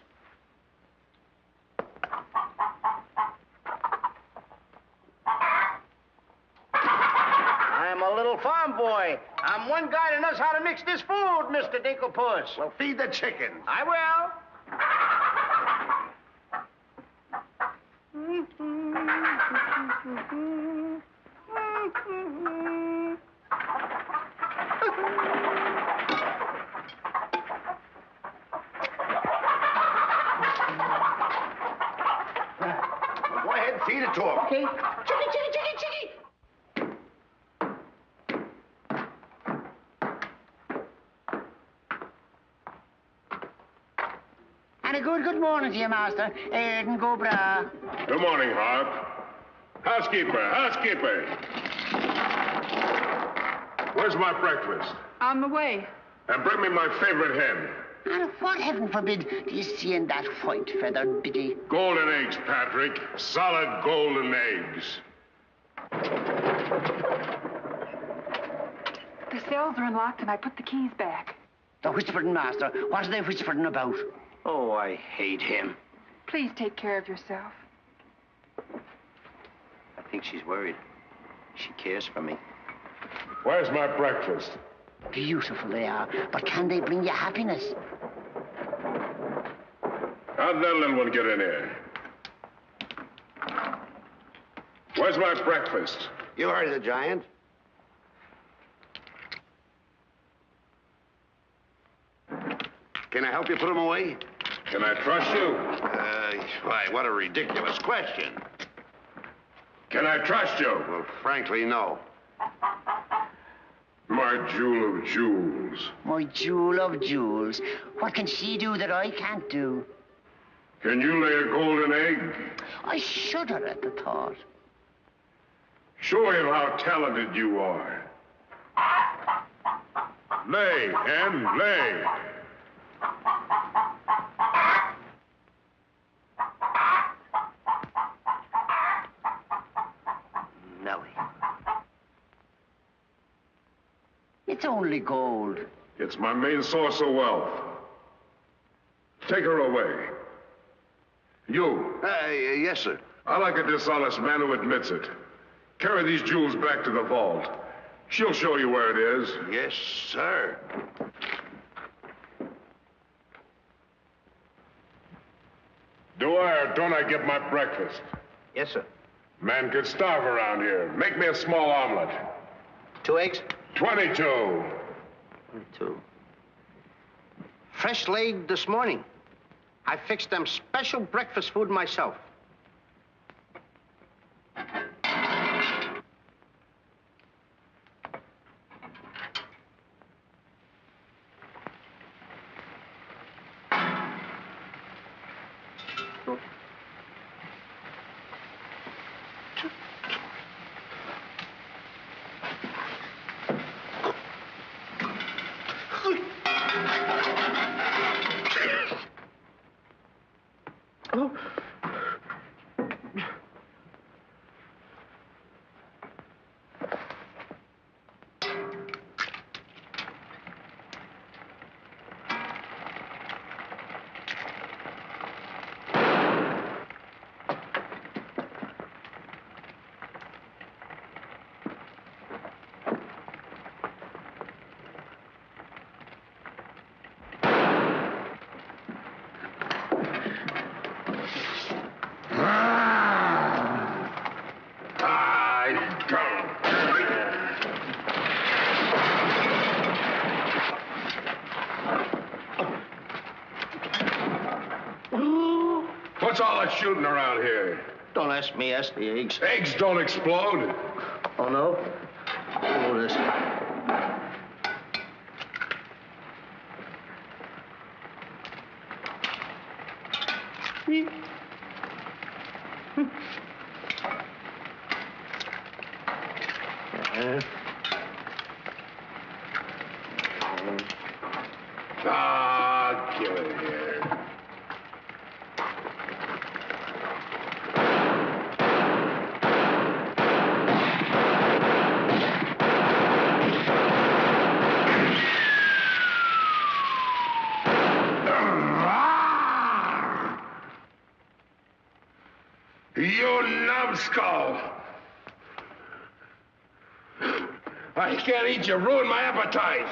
I'm a little farm boy. I'm one guy that knows how to mix this food, Mr. Dinklepuss. Well, feed the chickens. I will. Well, go ahead and feed it to them. Okay. Chickie. And a good morning to you, Master. And go bra. Good morning, Harp. Housekeeper. Where's my breakfast? On the way. And bring me my favorite hen. And what, heaven forbid, do you see in that white-feathered biddy? Golden eggs, Patrick. Solid golden eggs. The cells are unlocked and I put the keys back. The whispering, Master. What are they whispering about? Oh, I hate him. Please take care of yourself. I think she's worried. She cares for me. Where's my breakfast? Beautiful they are, but can they bring you happiness? How'd that little one get in here? Where's my breakfast? You heard the giant. Can I help you put them away? Can I trust you? Why, what a ridiculous question. Can I trust you? Well, frankly, no. My jewel of jewels. My jewel of jewels. What can she do that I can't do? Can you lay a golden egg? I shudder at the thought. Show him how talented you are. Lay, hen, lay. Nellie. It's only gold. It's my main source of wealth. Take her away. You. Yes, sir. I like a dishonest man who admits it. Carry these jewels back to the vault. She'll show you where it is. Yes, sir. Do I or don't I get my breakfast? Yes, sir. Man could starve around here. Make me a small omelet. 2 eggs? 22. 22. Fresh laid this morning. I fixed them special breakfast food myself. What's all that shooting around here? Don't ask me, ask the eggs. Eggs don't explode. Oh, no? Oh, this. Ah, give it here. You numbskull! I can't eat you. Ruin my appetite.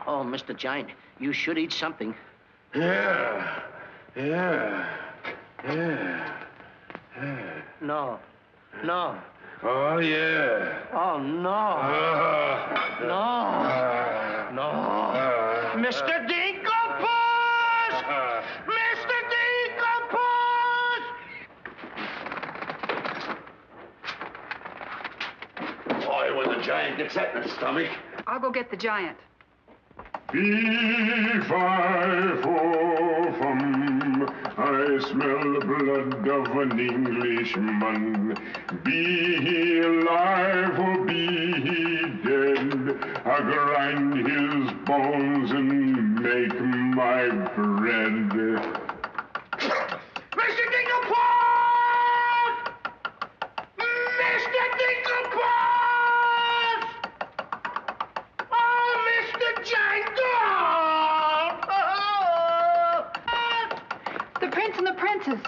Oh, Mr. Giant, you should eat something. Yeah. No. No. Oh, yeah. Oh, no. No. Mr. Dinklepuss! Mr. Dinklepuss! Boy, when the giant gets that in his stomach. I'll go get the giant. Fee-fi-fo-fum, I smell the blood of an Englishman. Be he alive or be he dead, I grind his bones and make my bread. Mr. Dinklepuss! Mr. Dinklepuss! Oh, Mr. Giant! The prince and the princess.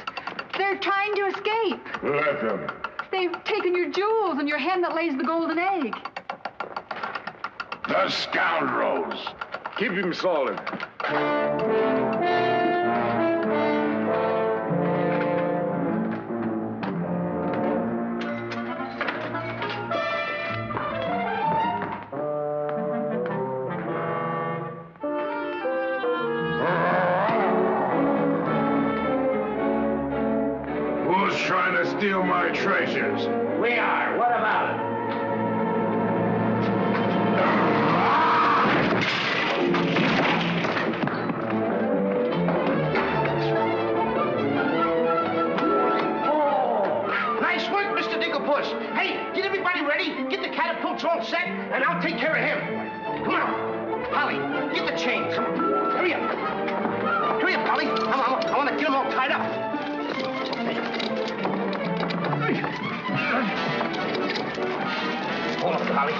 They're trying to escape. Let them. They've taken your jewels and your hen that lays the golden egg. The scoundrels! Keep him solid. Who's trying to steal my treasures? We are. What about it? Nice work, Mr. Dinklepuss. Hey, get everybody ready. Get the catapults all set, and I'll take care of him. Come on. Polly, get the chain. Come on. Hurry up. Hurry up, Polly. I want to get them all tied up. Hold up, Polly.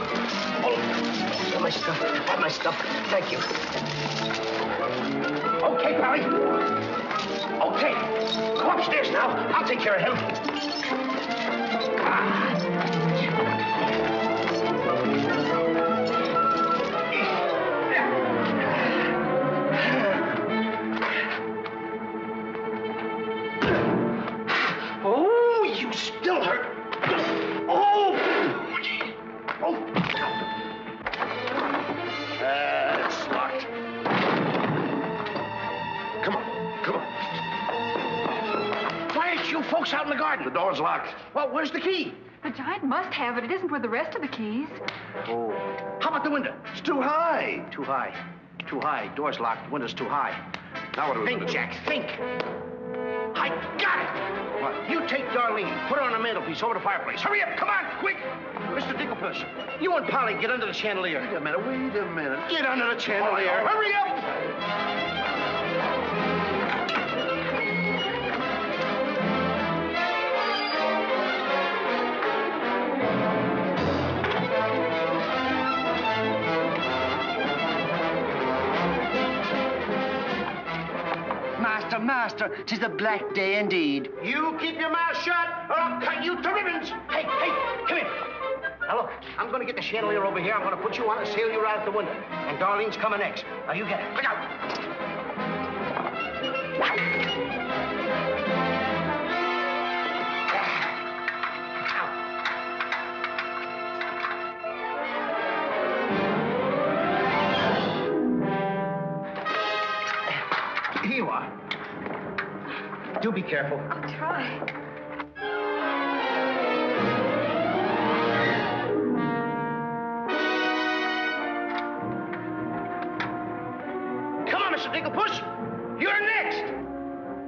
Hold up. Got my stuff. Got my stuff. Thank you. Okay, Polly. Okay. Go upstairs now. I'll take care of him. Oh, you still hurt. Oh! Oh! It's locked. Come on. Come on. Why aren't you folks out in the garden? The door's locked. Well, where's the key? The giant must have it. It isn't with the rest of the keys. Oh. How about the window? It's too high. Too high. Too high. Door's locked. Window's too high. Now what do we Think, do? Jack, think. I got it! What? You take Darlene, put her on the mantelpiece over the fireplace. Hurry up, come on, quick! Mr. Dinklepuss, you and Polly get under the chandelier. Wait a minute. Get under the chandelier. Hurry up! Master, 'tis a black day indeed. You keep your mouth shut, or I'll cut you to ribbons. Hey, come here. Now look, I'm going to get the chandelier over here. I'm going to put you on and sail you right out the window. And Darlene's coming next. Now you get it. Look out. Here you are. Do be careful. I'll try. Come on, Mr. Dinklepuss. You're next.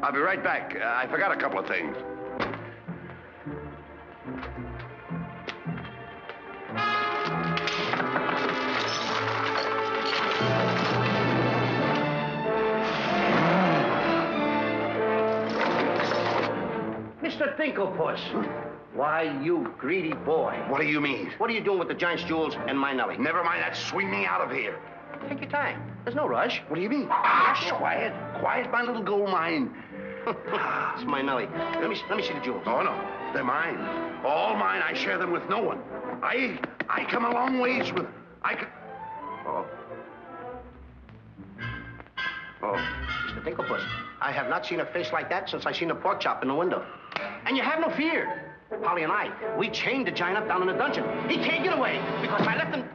I'll be right back. I forgot a couple of things. Mr. Dinklepuss. Why, you greedy boy. What do you mean? What are you doing with the giant's jewels and my Nellie? Never mind that. Swing me out of here. Take your time. There's no rush. What do you mean? Quiet. Quiet, my little gold mine. It's my Nellie. Let me see the jewels. Oh, no. They're mine. All mine. I share them with no one. I come a long ways with... Oh, Mr. Dinklepuss, I have not seen a face like that since I seen a pork chop in the window. And you have no fear. Polly and I, we chained the giant up down in the dungeon. He can't get away because I left him...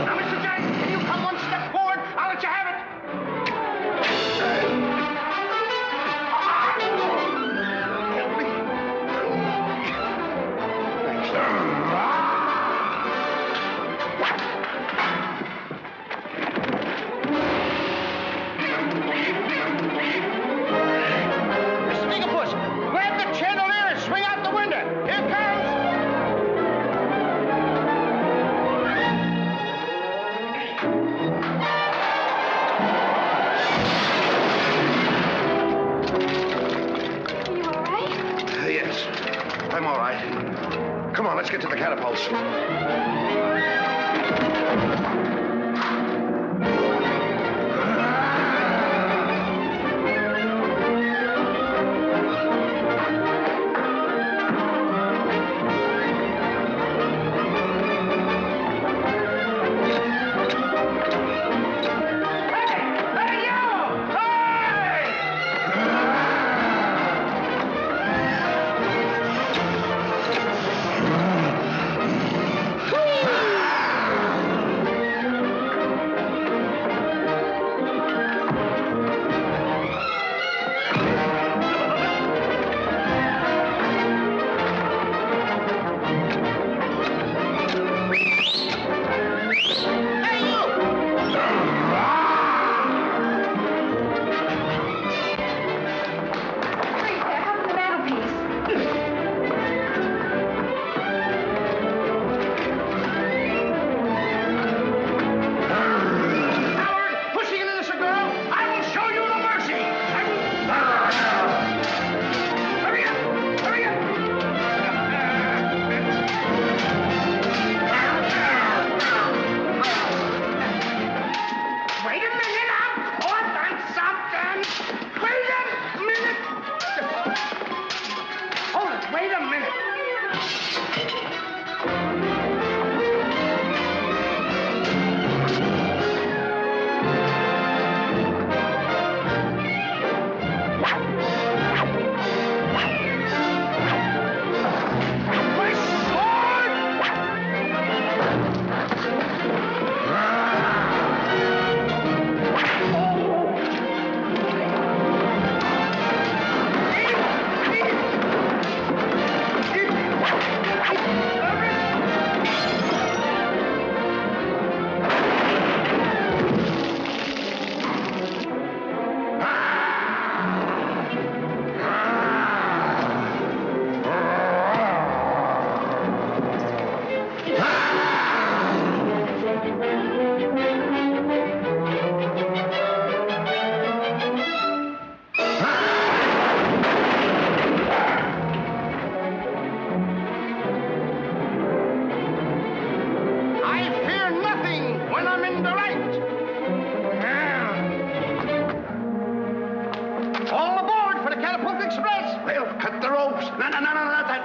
Now, Mr. Giant, can you come one step forward? I'll let you have it. Mr. Dinklepuss, grab the chandelier and swing out the window. Here it comes. Are you all right? Yes, I'm all right. Come on, let's get to the catapults.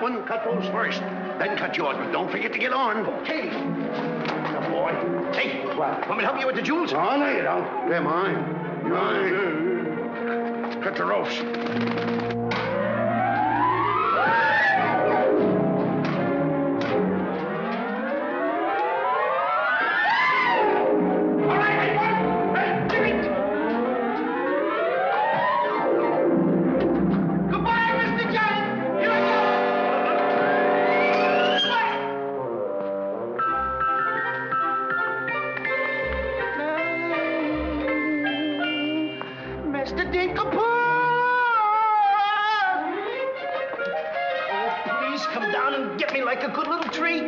one, cut those first. Then cut yours, but don't forget to get on. Okay. Good boy. Hey, what? Want me to help you with the jewels? Oh, no, you don't. They're mine. Mine. Cut the ropes. Come down and get me like a good little tree.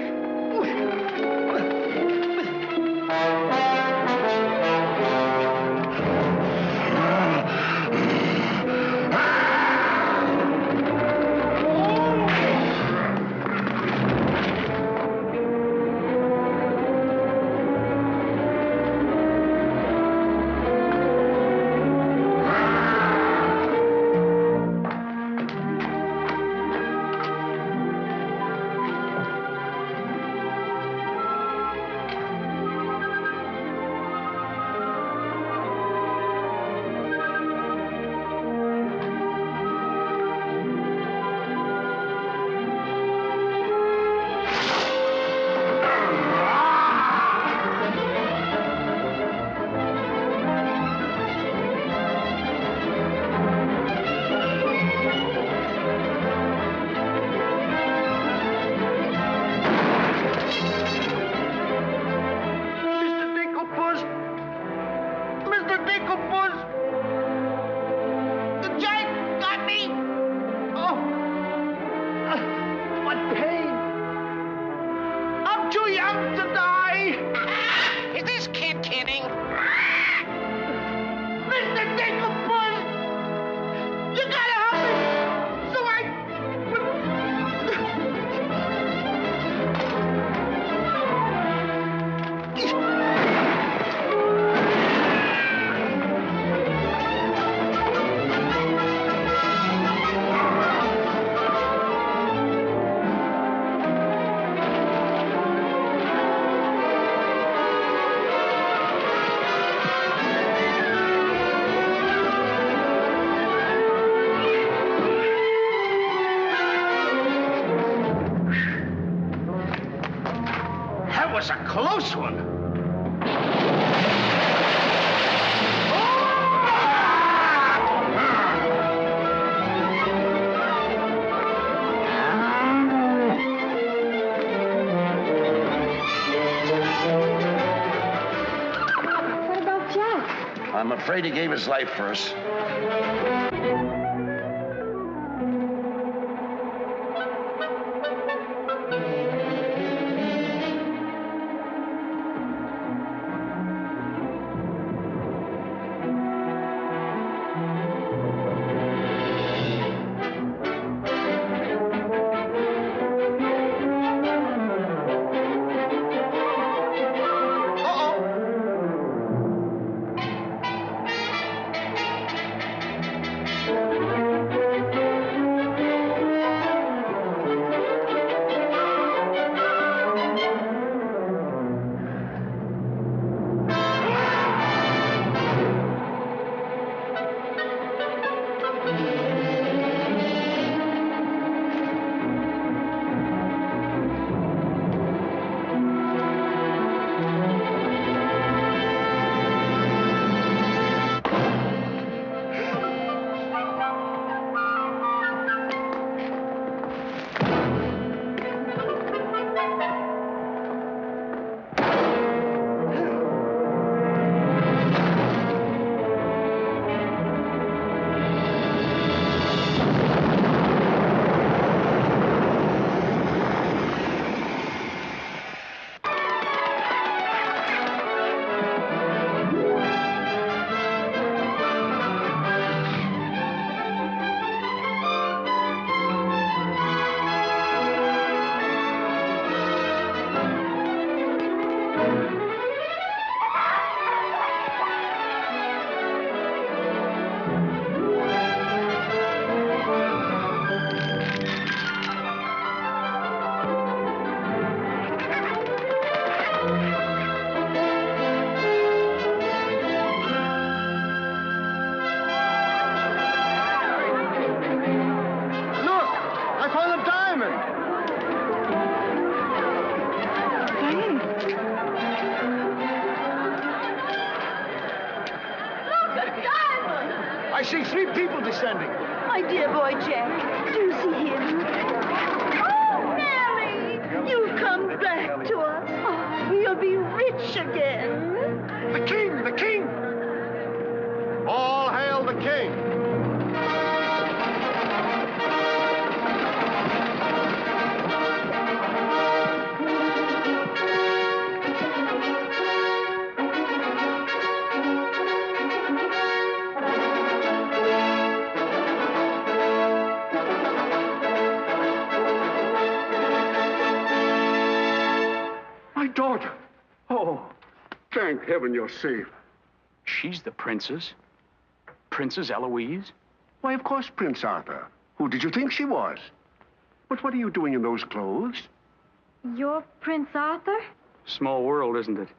close one. What about Jack? I'm afraid he gave his life first. I see 3 people descending. My dear boy Jack, do you see him? Oh, Mary! You've come back to us. Oh, you'll be rich again. The king! The king! All hail the king! Daughter. Oh, thank heaven you're safe. She's the princess. Princess Eloise? Why, of course, Prince Arthur. Who did you think she was? But what are you doing in those clothes? You're Prince Arthur? Small world, isn't it?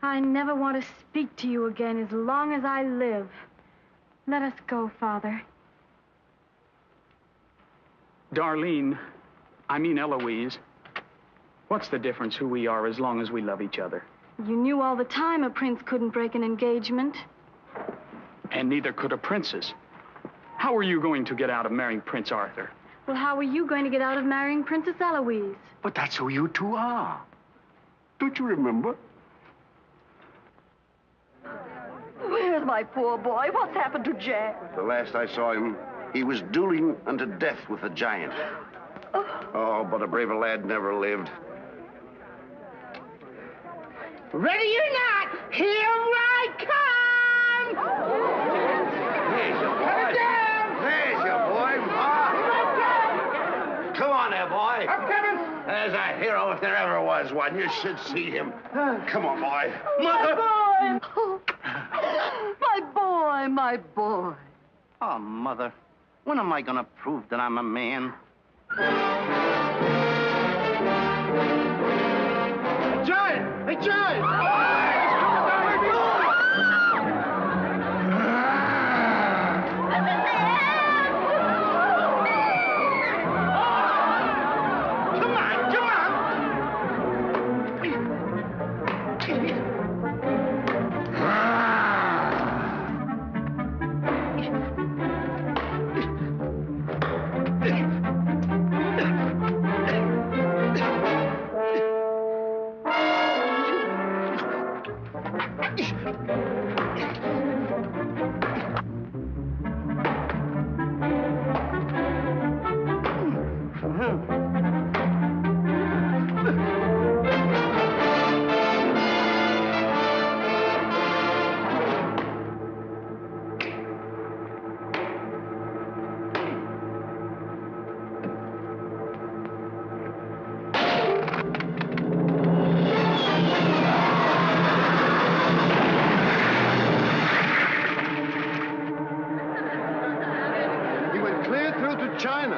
I never want to speak to you again as long as I live. Let us go, Father. Darlene, I mean Eloise. What's the difference who we are as long as we love each other? You knew all the time a prince couldn't break an engagement. And neither could a princess. How are you going to get out of marrying Prince Arthur? Well, how are you going to get out of marrying Princess Eloise? But that's who you two are. Don't you remember? Where's my poor boy? What's happened to Jack? The last I saw him, he was dueling unto death with a giant. Oh, but a braver lad never lived. Ready or not, here I come! There's your boy. There's your boy. Come on there, boy. I'm coming. There's a hero if there ever was one. You should see him. Come on, boy. My boy! My boy, my boy. Oh, Mother, when am I gonna prove that I'm a man? Giant! A giant! of China.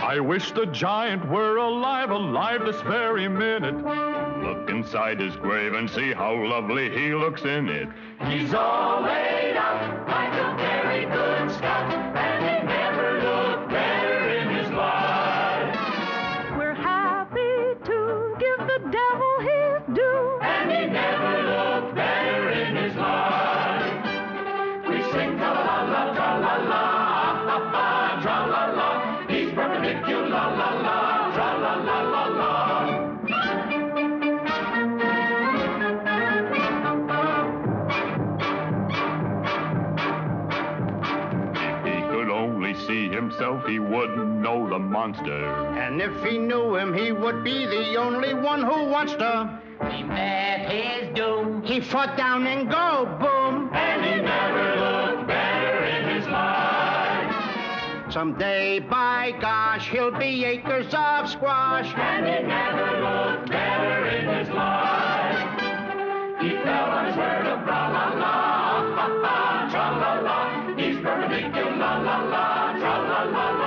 I wish the giant were alive this very minute. Look inside his grave and see how lovely he looks in it. He's all laid out like a very good Scot, and he never looked better in his life. We're happy to give the devil his due, and he never looked better in his life. We sing tra-la-la, tra-la-la, ah-ha-ha, tra-la-la. He's perpendicular, la-la, tra-la-la-la-la. See himself, he wouldn't know the monster. And if he knew him, he would be the only one who watched her. He met his doom. He fought down and go boom. And he never looked better in his life. Someday, by gosh, he'll be acres of squash. And he never looked better in his life. He fell on his word of tra-la-la, ha-ha, tra-la-la. He's perpendicular, la-la-la, tra-la-la-la-la.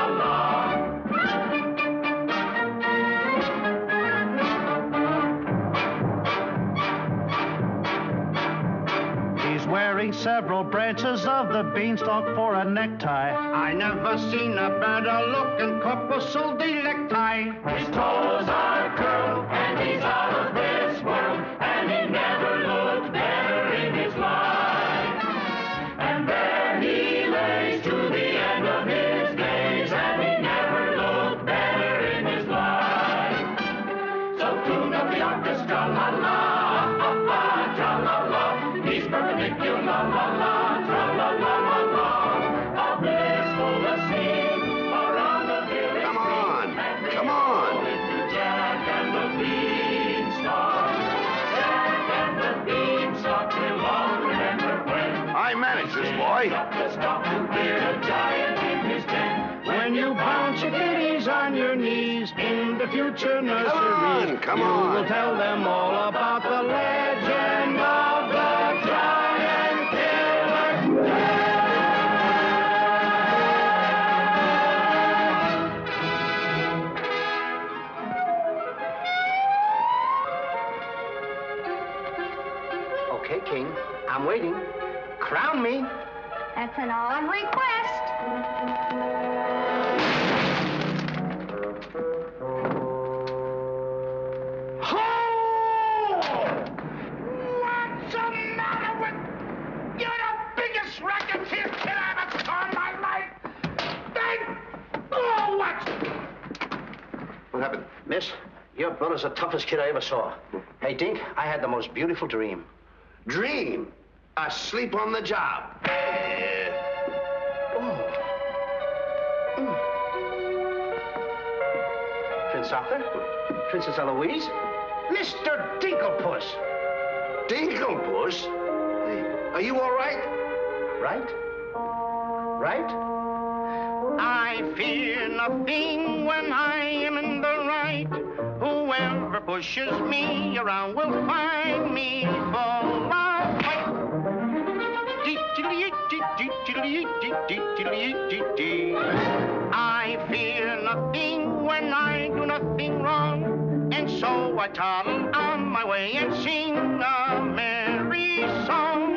He's wearing several branches of the beanstalk for a necktie. I never seen a better looking corpuscle necktie. His toes are curled, and he's out of this world, and he never looked better in his life. And there he lays to the end of his days, and he never looked better in his life. So tune up the orchestra, la-la, ha-ha, tra-la-la. He's perpendicular, la-la, tra-la-la-la-la. A blissful scene around the village. Come on, come on. Jack and the Beanstalk. Jack and the Beanstalk will all remember when I managed this, boy. When you bounce your kitties on your knees in the future nurseries, come on. You will tell them all about the legend of the giant killer. Okay, King, I'm waiting. Crown me. That's an odd request. What's the matter with... You're the biggest racketeer kid I ever saw in my life. Oh, what? What happened? Miss, your brother's the toughest kid I ever saw. Hey, Dink, I had the most beautiful dream. Dream? Asleep on the job. Prince Arthur? Princess Eloise? Mr. Dinklepuss! Dinklepuss? Are you all right? Right? Right? I fear nothing when I am in the right. Whoever pushes me around will find me full of fight. I fear nothing when I do nothing wrong, and so I toddle on my way and sing a merry song.